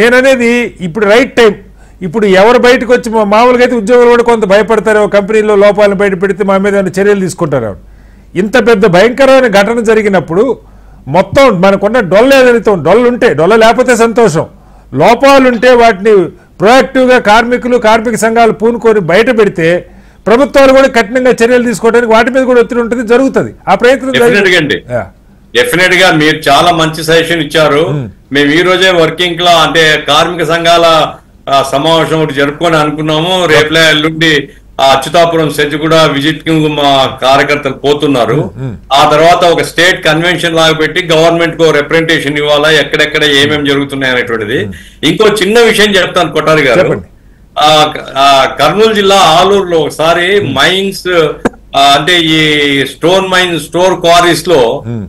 నేననేది ఇప్పుడు రైట్ టైం, ఇప్పుడు ఎవరు బయటకు వచ్చి మామూలుగా అయితే ఉద్యోగులు కూడా కొంత భయపడతారు, కంపెనీలో లోపాలను బయట పెడితే మా మీద చర్యలు తీసుకుంటారు. ఇంత పెద్ద భయంకరమైన ఘటన జరిగినప్పుడు మొత్తం మనకున్న డొల్ల ఏదైతే డొల్లుంటే డొల్ల లేకపోతే సంతోషం, లోపాలుంటే వాటిని ప్రొయాక్టివ్గా కార్మిక సంఘాలు పూనుకొని బయట పెడితే ప్రభుత్వాలు కూడా కఠినంగా చర్యలు తీసుకోవడానికి వాటి మీద కూడా ఒత్తిడి ఉంటుంది, జరుగుతుంది. ఆ ప్రయత్నం డెఫినెట్ గా మీరు చాలా మంచి సజెషన్ ఇచ్చారు. మేము ఈ రోజే వర్కింగ్ లో అంటే కార్మిక సంఘాల సమావేశం ఒకటి జరుపుకొని అనుకున్నాము. రేపులే ఎల్లుండి అచ్యుతాపురం సెజ్ కూడా విజిట్ కి మా కార్యకర్తలు పోతున్నారు. ఆ తర్వాత ఒక స్టేట్ కన్వెన్షన్ లాగా పెట్టి గవర్నమెంట్ కు రిప్రజెంటేషన్ ఇవ్వాలా, ఎక్కడెక్కడ ఏమేమి జరుగుతున్నాయి అనేటువంటిది. ఇంకో చిన్న విషయం చెప్తాను కొట్టారి గారు, కర్నూలు జిల్లా ఆలూరులో ఒకసారి మైన్స్ అంటే ఈ స్టోర్ క్వారీస్ లో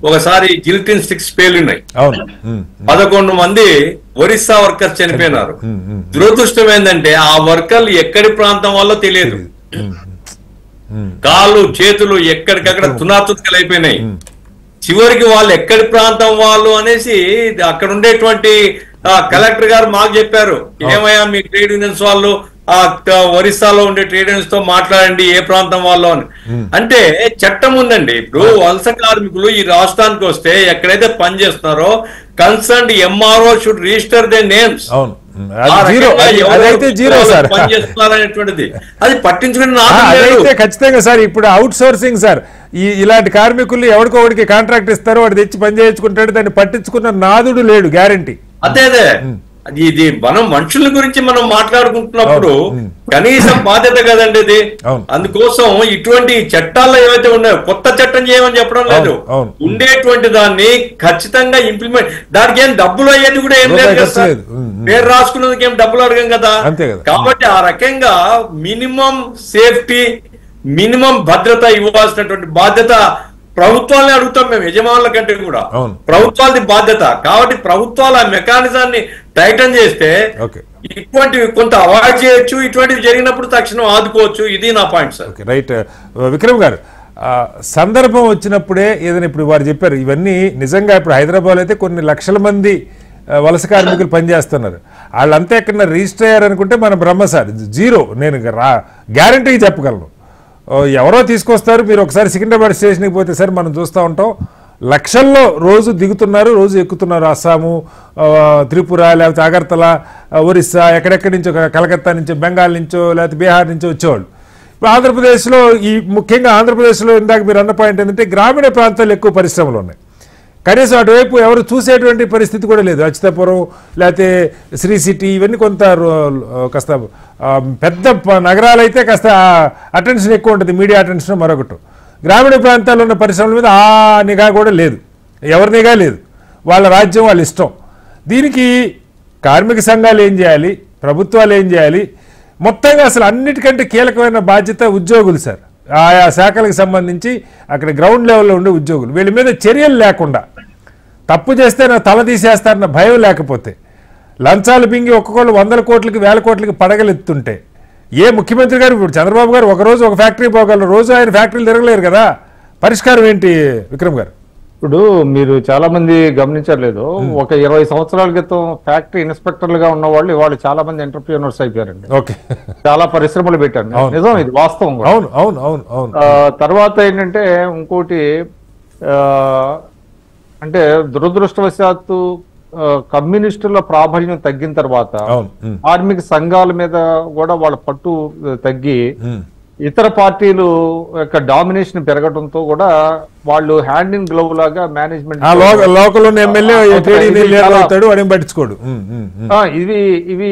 ఒకసారి జిల్టిన్ స్టిక్స్ పేలున్నాయి, 11 మంది ఒరిస్సా వర్కర్స్ చనిపోయినారు. దురదృష్టం ఏంటంటే ఆ వర్కర్లు ఎక్కడి ప్రాంతం వల్ల తెలియదు, కాళ్ళు చేతులు ఎక్కడికక్కడ తునాతునకలు అయిపోయినాయి. చివరికి వాళ్ళు ఎక్కడి ప్రాంతం వాళ్ళు అనేసి అక్కడ ఉండేటువంటి కలెక్టర్ గారు మాకు చెప్పారు, ఏమయ్యా మీ ట్రేడ్ యూనియన్స్ వాళ్ళు ఒరిస్సాలో ఉండే ట్రేడ్ యూనియన్స్ తో మాట్లాడండి ఏ ప్రాంతం వాళ్ళు అని. అంటే చట్టం ఉందండి. ఇప్పుడు వలస కార్మికులు ఈ రాష్ట్రానికి వస్తే ఎక్కడైతే పని చేస్తున్నారో concerned MRO should register they names. పనిచేస్తున్నారనేటువంటిది అది పట్టించుకుని ఖచ్చితంగా సార్. ఇప్పుడు అవుట్ సోర్సింగ్ సార్, ఇలాంటి కార్మికులు ఎవరికొకడికి కాంట్రాక్ట్ ఇస్తారో వాడు తెచ్చి పని చేయించుకుంటాడు, దాన్ని పట్టించుకున్న నాదుడు లేడు, గ్యారంటీ. అదే ఇది మనం మనుషుల గురించి మనం మాట్లాడుకుంటున్నప్పుడు కనీసం బాధ్యత కదండి ఇది. అందుకోసం ఇటువంటి చట్టాల్లో ఏవైతే ఉన్నాయో కొత్త చట్టం చేయమని చెప్పడం లేదు, ఉండేటువంటి దాన్ని ఖచ్చితంగా ఇంప్లిమెంట్, దానికి ఏం డబ్బులు అయ్యేది కూడా ఏం లేదు కదా, పేరు రాసుకున్నందుకు ఏం డబ్బులు అడగం కదా. కాబట్టి ఆ రకంగా మినిమం సేఫ్టీ, మినిమం భద్రత ఇవ్వాల్సినటువంటి బాధ్యత ప్రభుత్వాలనే అడుగుతాం మేము, యజమానుల కంటే కూడా ప్రభుత్వాలది బాధ్యత. కాబట్టి ప్రభుత్వాలు ఆ మెకానిజాన్ని టైటన్ చేస్తే ఇటువంటివి కొంత అవాయిడ్ చేయొచ్చు, ఇటువంటివి జరిగినప్పుడు తక్షణం ఆదుకోవచ్చు. ఇది నా పాయింట్ సార్. రైట్. విక్రమ్ గారు, సందర్భం వచ్చినప్పుడే ఏదైనా, ఇప్పుడు వారు చెప్పారు ఇవన్నీ నిజంగా ఇప్పుడు హైదరాబాద్ అయితే కొన్ని లక్షల మంది వలస కార్మికులు పనిచేస్తున్నారు, వాళ్ళంతా ఎక్కడ రిజిస్టర్ అయ్యారనుకుంటే మన బ్రహ్మ సార్ జీరో. నేను గ్యారంటీ చెప్పగలను. ఎవరో తీసుకొస్తారు, మీరు ఒకసారి సికింద్రాబాద్ స్టేషన్కి పోతే సార్ మనం చూస్తూ ఉంటాం, లక్షల్లో రోజు దిగుతున్నారు, రోజు ఎక్కుతున్నారు. అస్సాము, త్రిపుర, లేకపోతే అగర్తల, ఒరిస్సా, ఎక్కడెక్కడి నుంచో, కలకత్తా నుంచో, బెంగాల్ నుంచో, లేకపోతే బీహార్ నుంచో వచ్చేవాళ్ళు. ఇప్పుడు ఆంధ్రప్రదేశ్లో ముఖ్యంగా ఆంధ్రప్రదేశ్లో ఇందాక మీరు అన్న పాయింట్ ఏంటంటే గ్రామీణ ప్రాంతాల్లో ఎక్కువ పరిశ్రమలు ఉన్నాయి, కనీసం అటువైపు ఎవరు చూసేటువంటి పరిస్థితి కూడా లేదు. అచ్యుతాపురం లేకపోతే శ్రీ సిటీ ఇవన్నీ కొంత కాస్త పెద్ద నగరాలు అయితే కాస్త అటెన్షన్ ఎక్కువ ఉంటుంది, మీడియా అటెన్షన్ మరొకటి. గ్రామీణ ప్రాంతాల్లో ఉన్న పరిశ్రమల మీద ఆ నిఘా కూడా లేదు, ఎవరి నిఘా లేదు, వాళ్ళ రాజ్యం వాళ్ళ ఇష్టం. దీనికి కార్మిక సంఘాలు ఏం చేయాలి, ప్రభుత్వాలు ఏం చేయాలి? మొత్తంగా అసలు అన్నిటికంటే కీలకమైన బాధ్యత ఉద్యోగులు సార్, ఆయా శాఖలకు సంబంధించి అక్కడ గ్రౌండ్ లెవెల్లో ఉండే ఉద్యోగులు. వీళ్ళ మీద చర్యలు లేకుండా, తప్పు చేస్తే నా తల తీసేస్తారన్న భయం లేకపోతే, లంచాలు పింగి ఒక్కొక్కళ్ళు 100 కోట్లకి 1000 కోట్లకి పడగలెత్తుంటే, ఏ ముఖ్యమంత్రి గారు, ఇప్పుడు చంద్రబాబు గారు ఒకరోజు ఒక ఫ్యాక్టరీ పోగలరు, రోజు ఆయన ఫ్యాక్టరీలు తిరగలేరు కదా. పరిష్కారం ఏంటి విక్రమ్ గారు? ఇప్పుడు మీరు చాలా మంది గమనించలేదు, ఒక 20 సంవత్సరాల క్రితం ఫ్యాక్టరీ ఇన్స్పెక్టర్లుగా ఉన్న వాళ్ళు ఇవాళ చాలా మంది ఎంటర్‌ప్రెన్యూర్స్ అయిపోయారండి. ఓకే, చాలా పరిశ్రమలు పెట్టారు. నిజం, ఇది వాస్తవం. అవును అవును అవును అవును. తర్వాత ఏంటంటే ఇంకోటి, అంటే దురదృష్టవశాత్తు కమ్యూనిస్టుల ప్రాబల్యం తగ్గిన తర్వాత కార్మిక సంఘాల మీద కూడా వాళ్ళ పట్టు తగ్గి ఇతర పార్టీలు యొక్క డామినేషన్ పెరగడంతో కూడా వాళ్ళు హ్యాండ్ ఇన్ గ్లవ్ లాగా మేనేజ్మెంట్ ఇవి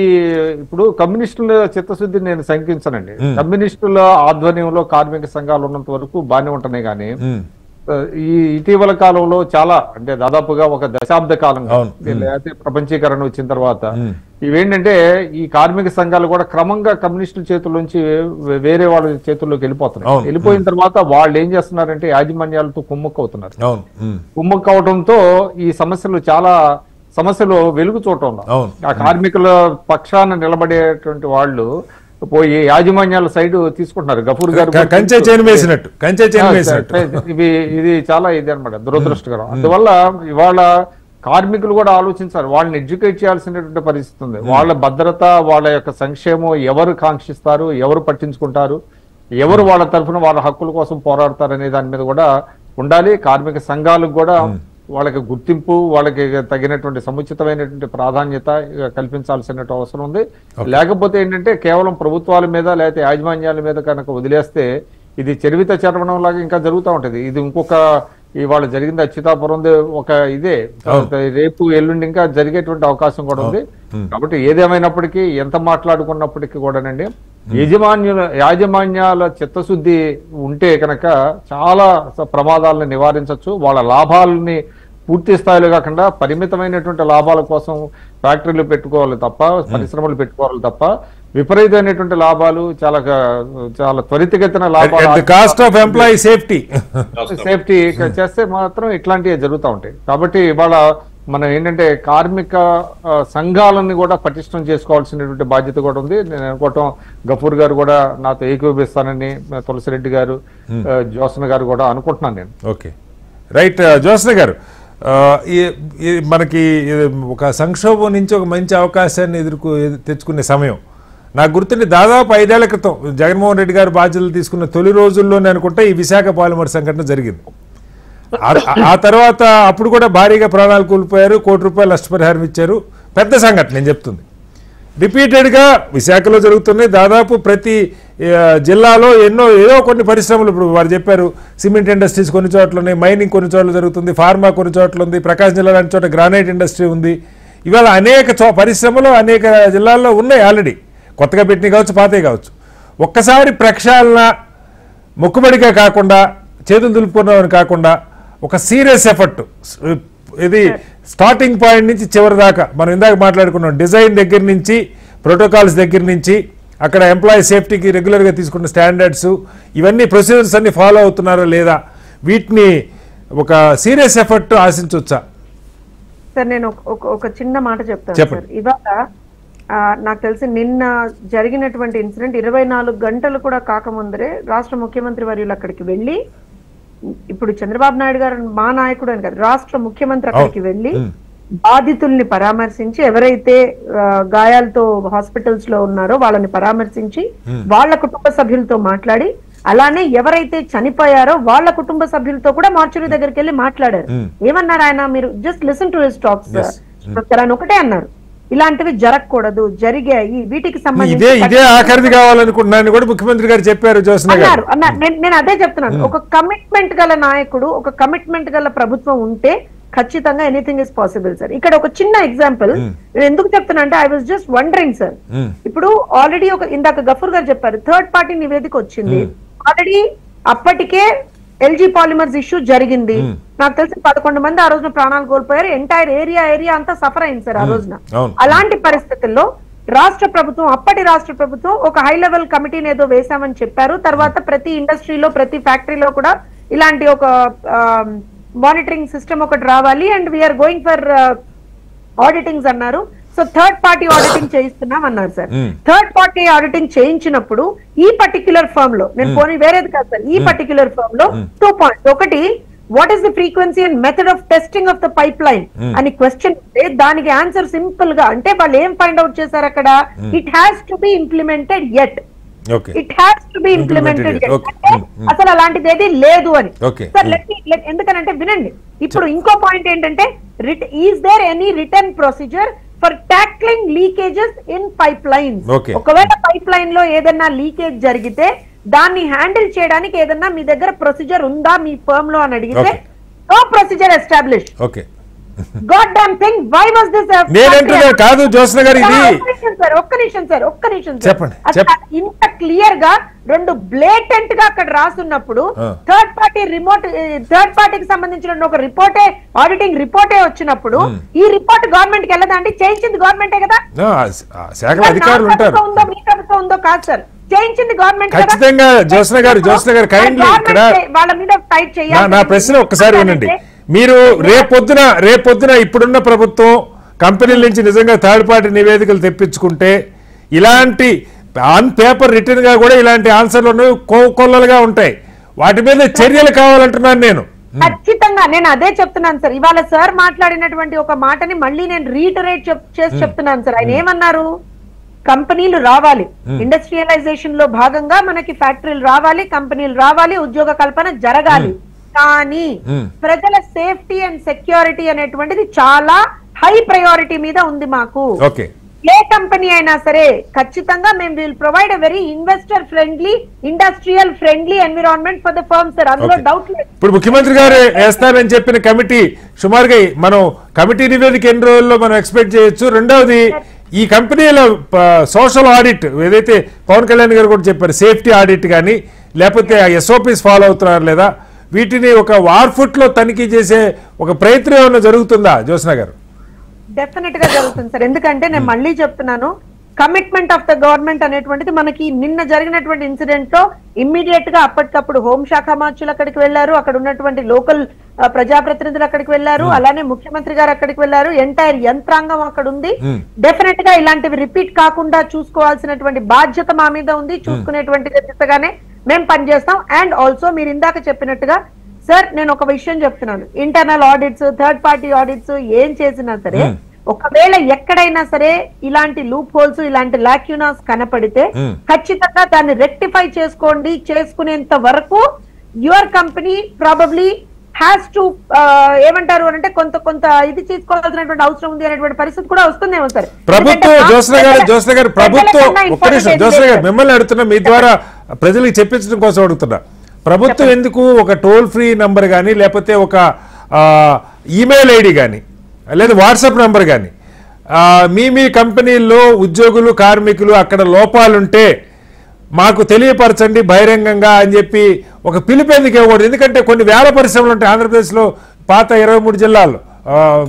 ఇప్పుడు కమ్యూనిస్టుల చిత్తశుద్ధి నేను శంకించనండి. కమ్యూనిస్టుల ఆధ్వర్యంలో కార్మిక సంఘాలు ఉన్నంత వరకు బాగానే ఉంటున్నాయి, కానీ ఈ ఇటీవల కాలంలో చాలా, అంటే దాదాపుగా ఒక దశాబ్ద కాలం లేకపోతే ప్రపంచీకరణ వచ్చిన తర్వాత ఇవేంటంటే ఈ కార్మిక సంఘాలు కూడా క్రమంగా కమ్యూనిస్టుల చేతుల నుంచి వేరే వాళ్ళ చేతుల్లోకి వెళ్ళిపోతున్నారు. వెళ్ళిపోయిన తర్వాత వాళ్ళు ఏం చేస్తున్నారంటే యాజమాన్యాలతో కుమ్మక్కు అవుతున్నారు. కుమ్మక్కు అవడంతో ఈ సమస్యలు వెలుగు చూడటం, ఆ కార్మికుల పక్షాన నిలబడేటువంటి వాళ్ళు పోయి యాజమాన్యాల సైడ్ తీసుకుంటున్నారు. గఫూర్ గారు ఇది చాలా ఇది అనమాట, దురదృష్టకరం. అందువల్ల ఇవాళ కార్మికులు కూడా ఆలోచించాలి, వాళ్ళని ఎడ్యుకేట్ చేయాల్సినటువంటి పరిస్థితి ఉంది. వాళ్ళ భద్రత, వాళ్ళ యొక్క సంక్షేమం ఎవరు కాంక్షిస్తారు, ఎవరు పట్టించుకుంటారు, ఎవరు వాళ్ళ తరఫున వాళ్ళ హక్కుల కోసం పోరాడతారు అనే దాని మీద కూడా ఉండాలి. కార్మిక సంఘాలకు కూడా వాళ్ళకి గుర్తింపు, వాళ్ళకి తగినటువంటి సముచితమైనటువంటి ప్రాధాన్యత కల్పించాల్సిన అవసరం ఉంది. లేకపోతే ఏంటంటే కేవలం ప్రభుత్వాల మీద లేకపోతే యాజమాన్యాల మీద కనుక వదిలేస్తే ఇది చరివిత చరవణం లాగా ఇంకా జరుగుతూ ఉంటది. ఇది ఇంకొక ఇవాళ జరిగింది అచ్యుతాపురం ఒక ఇదే, రేపు ఎల్లుండి ఇంకా జరిగేటువంటి అవకాశం కూడా ఉంది. కాబట్టి ఏదేమైనప్పటికీ ఎంత మాట్లాడుకున్నప్పటికీ కూడానండి యాజమాన్యాల చిత్తశుద్ధి ఉంటే కనుక చాలా ప్రమాదాలను నివారించవచ్చు. వాళ్ళ లాభాలని పూర్తి స్థాయిలో కాకుండా పరిమితమైనటువంటి లాభాల కోసం ఫ్యాక్టరీలు పెట్టుకోవాలి తప్ప, పరిశ్రమలు పెట్టుకోవాలి తప్ప, విపరీతమైనటువంటి లాభాలు చాలా త్వరితగతిన లాభాలు సేఫ్టీ చేస్తే మాత్రం ఇట్లాంటివి జరుగుతూ ఉంటాయి. కాబట్టి ఇవాళ మనం ఏంటంటే కార్మిక సంఘాలను కూడా పటిష్టం చేసుకోవాల్సినటువంటి బాధ్యత కూడా ఉంది. నేను అనుకోవటం గఫూర్ గారు కూడా నాతో ఏకీభవిస్తానని, తులసిరెడ్డి గారు, జోత్స్న గారు కూడా అనుకుంటున్నాను నేను. Okay, right. జోత్స్న గారు, మనకి ఒక సంక్షోభం నుంచి ఒక మంచి అవకాశాన్ని తెచ్చుకునే సమయం నాకు గుర్తుండి దాదాపు 5 ఏళ్ల క్రితం జగన్మోహన్ రెడ్డి గారు బాధ్యతలు తీసుకున్న తొలి రోజుల్లోనే అనుకుంటే ఈ విశాఖ పాలిమర్ సంఘటన జరిగింది. ఆ తర్వాత అప్పుడు కూడా భారీగా ప్రాణాలు కోల్పోయారు, ₹1 కోటి నష్టపరిహారం ఇచ్చారు. పెద్ద సంఘటన నేను చెప్తుంది. రిపీటెడ్గా విశాఖలో జరుగుతున్నాయి. దాదాపు ప్రతి జిల్లాలో ఏదో కొన్ని పరిశ్రమలు, ఇప్పుడు వారు చెప్పారు సిమెంట్ ఇండస్ట్రీస్ కొన్ని చోట్ల ఉన్నాయి, మైనింగ్ కొన్ని చోట్ల జరుగుతుంది, ఫార్మా కొన్ని చోట్ల ఉంది, ప్రకాశం జిల్లా లాంటి చోట గ్రానైట్ ఇండస్ట్రీ ఉంది. ఇవాళ అనేక పరిశ్రమలు అనేక జిల్లాల్లో ఉన్నాయి ఆల్రెడీ, కొత్తగా పెట్టినవి కావచ్చు, పాతవి కావచ్చు. ఒక్కసారి ప్రక్షాళన మొక్కుబడిగా కాకుండా, చేతులు దులుపుకున్నామని కాకుండా, ఒక సీరియస్ ఎఫర్ట్, ఇది స్టార్టింగ్ పాయింట్ నుంచి చివరి దాకా మనం ఇందాక మాట్లాడుకున్నాం, డిజైన్ దగ్గర నుంచి, ప్రోటోకాల్స్ దగ్గర నుంచి, అక్కడ ఎంప్లాయీ సేఫ్టీకి రెగ్యులర్గా తీసుకున్న స్టాండర్డ్స్, ఇవన్నీ ప్రొసీజర్స్ అన్ని ఫాలో అవుతున్నారా లేదా, వీటిని ఒక సీరియస్ ఎఫర్ట్ ఆశించవచ్చా? సార్ నేను ఒక చిన్న మాట చెప్తాను సార్. ఇవాళ నాకు తెలిసి నిన్న జరిగినటువంటి ఇన్సిడెంట్ 24 గంటలు కూడా కాకముందరే రాష్ట్ర ముఖ్యమంత్రి వర్యులు అక్కడికి వెళ్ళి, ఇప్పుడు చంద్రబాబు నాయుడు గారు మా నాయకుడు అని కాదు, రాష్ట్ర ముఖ్యమంత్రి అక్కడికి వెళ్ళి బాధితుల్ని పరామర్శించి, ఎవరైతే గాయాలతో హాస్పిటల్స్ లో ఉన్నారో వాళ్ళని పరామర్శించి వాళ్ళ కుటుంబ సభ్యులతో మాట్లాడి, అలానే ఎవరైతే చనిపోయారో వాళ్ళ కుటుంబ సభ్యులతో కూడా మార్చురీ దగ్గరికి వెళ్ళి మాట్లాడారు. ఏమన్నారు ఆయన? మీరు just listen to his talks sir అని ఒకటే అన్నారు, ఇలాంటివి జరగకూడదు, జరిగాయి, వీటికి సంబంధించి ఇదే ఆఖరిది కావాలనుకుంటున్నాను కూడా ముఖ్యమంత్రి గారు చెప్పారు. అన్నారు. నేను అదే చెప్తున్నాను, ఒక కమిట్మెంట్ గల నాయకుడు, ఒక కమిట్మెంట్ గల ప్రభుత్వం ఉంటే ఖచ్చితంగా ఎనీథింగ్ ఇస్ పాసిబుల్ సార్. ఇక్కడ ఒక చిన్న ఎగ్జాంపుల్ నేను ఎందుకు చెప్తున్నా అంటే, I was just wondering sir, ఇప్పుడు ఆల్రెడీ ఇందాక గఫూర్ గారు చెప్పారు, థర్డ్ పార్టీ నివేదిక వచ్చింది ఆల్రెడీ. అప్పటికే ఎల్జీ పాలిమర్స్ ఇష్యూ జరిగింది, నాకు తెలిసి 11 మంది ఆ రోజున ప్రాణాలు కోల్పోయారు, ఎంటైర్ ఏరియా అంతా సఫర్ అయింది సార్ ఆ రోజున. అలాంటి పరిస్థితుల్లో అప్పటి రాష్ట్ర ప్రభుత్వం ఒక హై లెవెల్ కమిటీని ఏదో వేశామని చెప్పారు. తర్వాత ప్రతి ఇండస్ట్రీలో, ప్రతి ఫ్యాక్టరీలో కూడా ఇలాంటి ఒక మానిటరింగ్ సిస్టమ్ ఒకటి రావాలి, and we are going for auditings అన్నారు. సో థర్డ్ పార్టీ ఆడిటింగ్ చేయిస్తున్నాం అన్నారు సార్. థర్డ్ పార్టీ ఆడిటింగ్ చేయించినప్పుడు ఈ పర్టిక్యులర్ ఫర్మ్ లో, నేను పోనీ వేరేది కాదు సార్, ఈ పర్టిక్యులర్ ఫర్మ్ లో 2 పాయింట్స్. ఒకటి, what is the frequency and method of testing of the pipe line అని క్వశ్చన్ ఉంటే దానికి ఆన్సర్ సింపుల్ గా, అంటే వాళ్ళు ఏం ఫైండ్ అవుట్ చేశారు అక్కడ, it has to be implemented yet, it has to be implemented yet, అంటే అసలు అలాంటిది ఏది లేదు అని సార్. ఎందుకనంటే వినండి, ఇప్పుడు ఇంకో పాయింట్ ఏంటంటే, is there any return procedure for tackling leakages in pipelines? ఒకవేళ పైప్ లైన్ లో ఏదన్నా లీకేజ్ జరిగితే దాన్ని హ్యాండిల్ చేయడానికి ఏదన్నా మీ దగ్గర ప్రొసీజర్ ఉందా మీ ఫర్మ్ లో అని అడిగితే, no procedure establish. God damn thing, why was this? కాదు జ్యోత్స్న గారు, ఇది ఒక్క నిమిషం సార్ ఇంత క్లియర్ గా రెండు బ్లేటెంట్ గా అక్కడ రాస్తున్నప్పుడు థర్డ్ పార్టీకి సంబంధించిన ఒక రిపోర్టే, ఆడిటింగ్ రిపోర్టే వచ్చినప్పుడు ఈ రిపోర్ట్ గవర్నమెంట్ కి వెళ్ళదండి? చేయించింది గవర్నమెంటే కదా, ఉందో మీ ప్రభుత్వం ఉందో కాదు సార్, చేయించింది గవర్నమెంట్. ఖచ్చితంగా జ్యోత్స్న గారు కైండ్లీ ఇక్కడ వాళ్ళ మీద ఫైట్ చేయాలి. నా ప్రశ్న ఒక్కసారి వినండి. మీరు రేపొద్దున ఇప్పుడున్న ప్రభుత్వం కంపెనీల నుంచి నిజంగా థర్డ్ పార్టీ నివేదికలు తెప్పించుకుంటే, ఇలాంటి ఆన్ పేపర్ రిటర్న్ గా కూడా ఇలాంటి ఆన్సర్లు కొల్లలుగా ఉంటాయి, వాటి మీద చర్యలు కావాలంటున్నాను నేను. ఖచ్చితంగా నేను అదే చెప్తున్నాను సార్. ఇవాళ సార్ మాట్లాడినటువంటి ఒక మాటని మళ్ళీ నేను రీటరేట్ చేసి చెప్తున్నాను సార్. ఆయన ఏమన్నారు? కంపెనీలు రావాలి, ఇండస్ట్రియలైజేషన్ లో భాగంగా మనకి ఫ్యాక్టరీలు రావాలి, కంపెనీలు రావాలి, ఉద్యోగ కల్పన జరగాలి. కానీ ప్రజల సేఫ్టీ అండ్ సెక్యూరిటీ అనేటువంటిది చాలా హై ప్రయారిటీ మీద ఉంది మాకు. ఏ కంపెనీ అయినా సరే ఖచ్చితంగా మేము will provide a very investor friendly, industrial friendly environment for the firm sir, అందులో డౌట్ లేదు. ఇప్పుడు ముఖ్యమంత్రి గారు వేస్తారని చెప్పిన కమిటీ సుమారుగా మనం కమిటీ నివేదిక ఎన్ని రోజుల్లో మనం ఎక్స్పెక్ట్ చేయొచ్చు? రెండవది, ఈ కంపెనీల సోషల్ ఆడిట్ ఏదైతే పవన్ కళ్యాణ్ గారు కూడా చెప్పారు, సేఫ్టీ ఆడిట్ కానీ లేకపోతే ఎస్ఓపీస్ ఫాలో అవుతున్నారు లేదా, వీటిని ఒక వార్ఫుట్ లో తనిఖీ చేసే ఒక ప్రయత్నం ఏమైనా జరుగుతుందా జ్యోత్స్న గారు? డెఫినెట్ గా జరుగుతుంది సార్. ఎందుకంటే నేను మళ్ళీ చెప్తున్నాను, కమిట్మెంట్ ఆఫ్ ద గవర్నమెంట్ అనేటువంటిది మనకి నిన్న జరిగినటువంటి ఇన్సిడెంట్ లో ఇమ్మీడియట్ గా అప్పటికప్పుడు హోంశాఖ మార్చులు అక్కడికి వెళ్లారు, అక్కడ ఉన్నటువంటి లోకల్ ప్రజాప్రతినిధులు అక్కడికి వెళ్లారు, అలానే ముఖ్యమంత్రి గారు అక్కడికి వెళ్లారు, ఎంటైర్ యంత్రాంగం అక్కడ ఉంది. డెఫినెట్ గా ఇలాంటివి రిపీట్ కాకుండా చూసుకోవాల్సినటువంటి బాధ్యత మా మీద ఉంది, చూసుకునేటువంటి దిశగానే మేము పనిచేస్తాం. అండ్ ఆల్సో మీరు ఇందాక చెప్పినట్టుగా సార్, నేను ఒక విషయం చెప్తున్నాను, internal audits, third party audits ఏం చేసినా సరే, ఒకవేళ ఎక్కడైనా సరే ఇలాంటి లూప్ హోల్స్, ఇలాంటి లాక్యూనాస్ కనపడితే ఖచ్చితంగా దాన్ని రెక్టిఫై చేసుకునేంత వరకు your company probably has to ఏమంటారు అంటే కొంత ఇది తీసుకోవాల్సినటువంటి అవసరం ఉంది అనేటువంటి పరిస్థితి కూడా వస్తుందేమో సార్. ప్రభుత్వం జ్యోత్స్న గారు ప్రభుత్వం ఒక్క నిమిషం జ్యోత్స్న గారు మిమ్మల్ని అడుగుతున్నా, మీ ద్వారా ప్రజలకు చెప్పించడం కోసం అడుగుతున్నా. ప్రభుత్వం ఎందుకు ఒక టోల్ ఫ్రీ నంబర్ కానీ లేకపోతే ఒక ఈమెయిల్ ఐడి కానీ లేదా వాట్సాప్ నంబర్ కానీ మీ కంపెనీల్లో ఉద్యోగులు కార్మికులు అక్కడ లోపాలుంటే మాకు తెలియపరచండి బహిరంగంగా అని చెప్పి ఒక పిలుపు ఎందుకు ఇవ్వకూడదు? ఎందుకంటే కొన్ని వేల పరిశ్రమలు ఉంటాయి ఆంధ్రప్రదేశ్లో, పాత 23 జిల్లాల్లో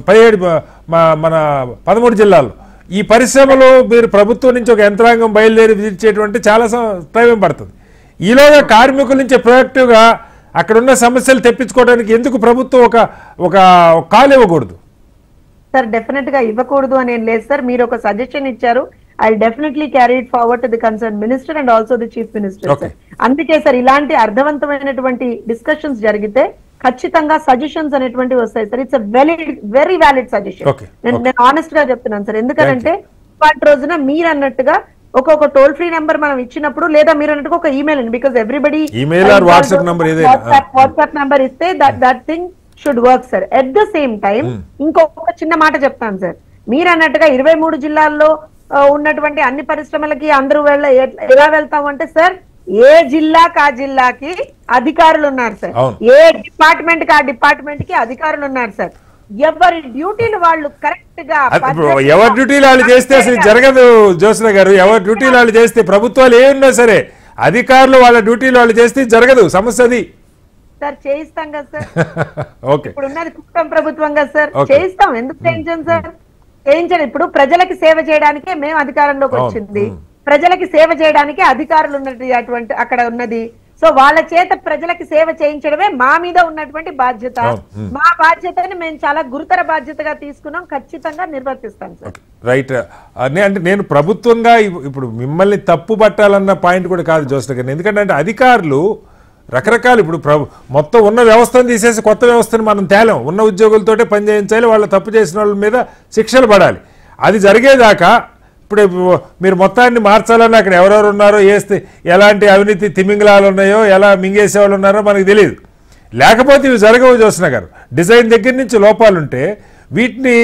13 జిల్లాల్లో. ఈ పరిశ్రమలు మీరు ప్రభుత్వం నుంచి ఒక యంత్రాంగం బయలుదేరి విజిట్ చేయటువంటి చాలా టైం పడుతుంది. ఈలోగా కార్మికుల నుంచి ప్రొయాక్టివ్గా అక్కడ ఉన్న సమస్యలు తెప్పించుకోవడానికి ఎందుకు ప్రభుత్వం ఒక కాల్ ఇవ్వకూడదు? సార్ డెఫినెట్ గా ఇవ్వకూడదు అని ఏం లేదు సార్. మీరు ఒక సజెషన్ ఇచ్చారు, I definitely carry it forward to the concern minister and also the chief minister sir. అందుకే సార్ ఇలాంటి అర్థవంతమైనటువంటి డిస్కషన్స్ జరిగితే ఖచ్చితంగా సజెషన్స్ అనేటువంటివి వస్తాయి sir. It's very valid suggestion. నేను ఆనెస్ట్ గా చెప్తున్నాను సార్. ఎందుకంటే వాటి రోజున మీరు అన్నట్టుగా ఒక టోల్ ఫ్రీ నెంబర్ మనం ఇచ్చినప్పుడు లేదా మీరు అన్నట్టుగా ఒక ఈమెయిల్ అండి, బికాస్ ఎవ్రీబడి వాట్సాప్ నెంబర్ ఇస్తే that thing should work sir. At the same time ఇంకొక చిన్న మాట చెప్తాను సార్. మీరు అన్నట్టుగా 23 జిల్లాల్లో ఉన్నటువంటి అన్ని పరిశ్రమలకి అందరూ ఎలా వెళ్తాం అంటే సార్, ఏ జిల్లాకి ఆ జిల్లాకి అధికారులు ఉన్నారు సార్, ఏ డిపార్ట్మెంట్ కి ఆ డిపార్ట్మెంట్ కి అధికారులు ఉన్నారు సార్. ఎవరి డ్యూటీలు వాళ్ళు కరెక్ట్ గా ఎవరి డ్యూటీలు వాళ్ళు చేస్తే అసలు జరగదు జ్యోత్స్న గారు. ఎవరి డ్యూటీలు వాళ్ళు చేస్తే ప్రభుత్వాలు ఏమున్నా సరే అధికారులు వాళ్ళ డ్యూటీలు వాళ్ళు చేస్తే జరగదు, సమస్య అది సార్. చేయిస్తాం కదా సార్. ఇప్పుడు ఉన్నది కుటుంబ ప్రభుత్వం కదా సార్, చేయిస్తాం. ఎందుకు చేయించాం సార్? చేయించండి. ఇప్పుడు ప్రజలకి సేవ చేయడానికే మేము అధికారంలోకి వచ్చింది, ప్రజలకి సేవ చేయడానికి అధికారులు ఉన్నటువంటి అక్కడ ఉన్నది. సో వాళ్ళ చేత ప్రజలకి సేవ చేయించడమే మా మీద ఉన్నటువంటి బాధ్యత. మా బాధ్యతని మేము చాలా గురుతర బాధ్యతగా తీసుకున్నాం, ఖచ్చితంగా నిర్వర్తిస్తాం సార్. రైట్. అంటే నేను ప్రభుత్వంగా ఇప్పుడు మిమ్మల్ని తప్పు పట్టాలన్న పాయింట్ కూడా కాదు జ్యోత్స్న గారు. ఎందుకంటే అధికారులు రకరకాలు ఇప్పుడు మొత్తం ఉన్న వ్యవస్థను తీసేసి కొత్త వ్యవస్థను మనం తేలేం. ఉన్న ఉద్యోగులతోటే పని చేయించాలి, వాళ్ళ తప్పు చేసిన వాళ్ళ మీద శిక్షలు పడాలి. అది జరిగేదాకా ఇప్పుడు మీరు మొత్తాన్ని మార్చాలన్నా అక్కడ ఎవరెవరు ఉన్నారో, ఎలాంటి అవినీతి తిమింగలాలు ఉన్నాయో, ఎలా మింగేసే వాళ్ళు ఉన్నారో మనకు తెలియదు. లేకపోతే ఇవి జరగవు జ్యోత్స్న గారు. డిజైన్ దగ్గర నుంచి లోపాలుంటే వీటిని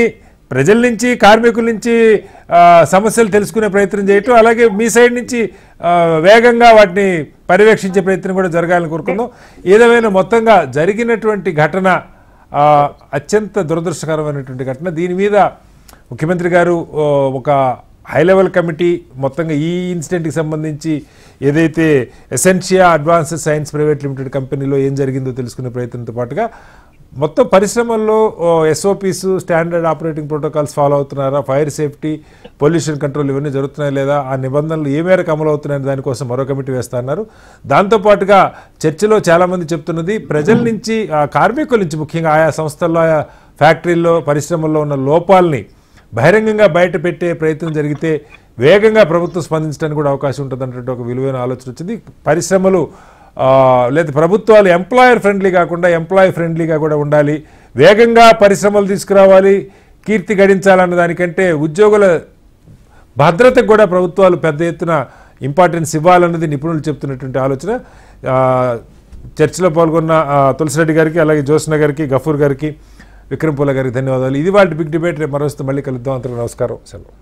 ప్రజల నుంచి కార్మికుల నుంచి సమస్యలు తెలుసుకునే ప్రయత్నం చేయటం, అలాగే మీ సైడ్ నుంచి వేగంగా వాటిని పర్యవేక్షించే ప్రయత్నం కూడా జరగాలని కోరుకుందాం. ఏదేమైనా మొత్తంగా జరిగినటువంటి ఘటన అత్యంత దురదృష్టకరమైనటువంటి ఘటన. దీని మీద ముఖ్యమంత్రి గారు ఒక హై లెవెల్ కమిటీ మొత్తంగా ఈ ఇన్సిడెంట్కి సంబంధించి ఏదైతే Essentia advanced science private limited కంపెనీలో ఏం జరిగిందో తెలుసుకునే ప్రయత్నంతో పాటుగా మొత్తం పరిశ్రమల్లో SOPs standard operating protocols follow అవుతున్నారా, ఫైర్ సేఫ్టీ పొల్యూషన్ కంట్రోల్ ఇవన్నీ జరుగుతున్నాయా లేదా, ఆ నిబంధనలు ఏ మేరకు అమలు అవుతున్నాయని దానికోసం మరో కమిటీ వేస్తున్నారు. దాంతోపాటుగా చర్చలో చాలామంది చెప్తున్నది ప్రజల నుంచి కార్మికుల నుంచి ముఖ్యంగా ఆయా సంస్థల్లో ఆయా ఫ్యాక్టరీల్లో పరిశ్రమల్లో ఉన్న లోపాలని బహిరంగంగా బయట పెట్టే ప్రయత్నం జరిగితే వేగంగా ప్రభుత్వం స్పందించడానికి కూడా అవకాశం ఉంటుంది అన్నట్టు ఒక విలువైన ఆలోచన వచ్చింది. పరిశ్రమలు లేదా ప్రభుత్వాలు ఎంప్లాయర్ ఫ్రెండ్లీ కాకుండా ఎంప్లాయీ ఫ్రెండ్లీగా కూడా ఉండాలి, వేగంగా పరిశ్రమలు తీసుకురావాలి, కీర్తి గడించాలన్న దానికంటే ఉద్యోగుల భద్రతకు కూడా ప్రభుత్వాలు పెద్ద ఎత్తున ఇంపార్టెన్స్ ఇవ్వాలన్నది నిపుణులు చెప్తున్నటువంటి ఆలోచన. చర్చలో పాల్గొన్న తులసిరెడ్డి గారికి, అలాగే జ్యోత్స్న గారికి, గఫూర్ గారికి, విక్రమ్ పూల గారికి ధన్యవాదాలు. ఇది వాళ్ళ బిగ్ డిబేట్. రేపు మరోస్తూ మళ్ళీ కలుద్దాం. అంతకు నమస్కారం. సెలవు.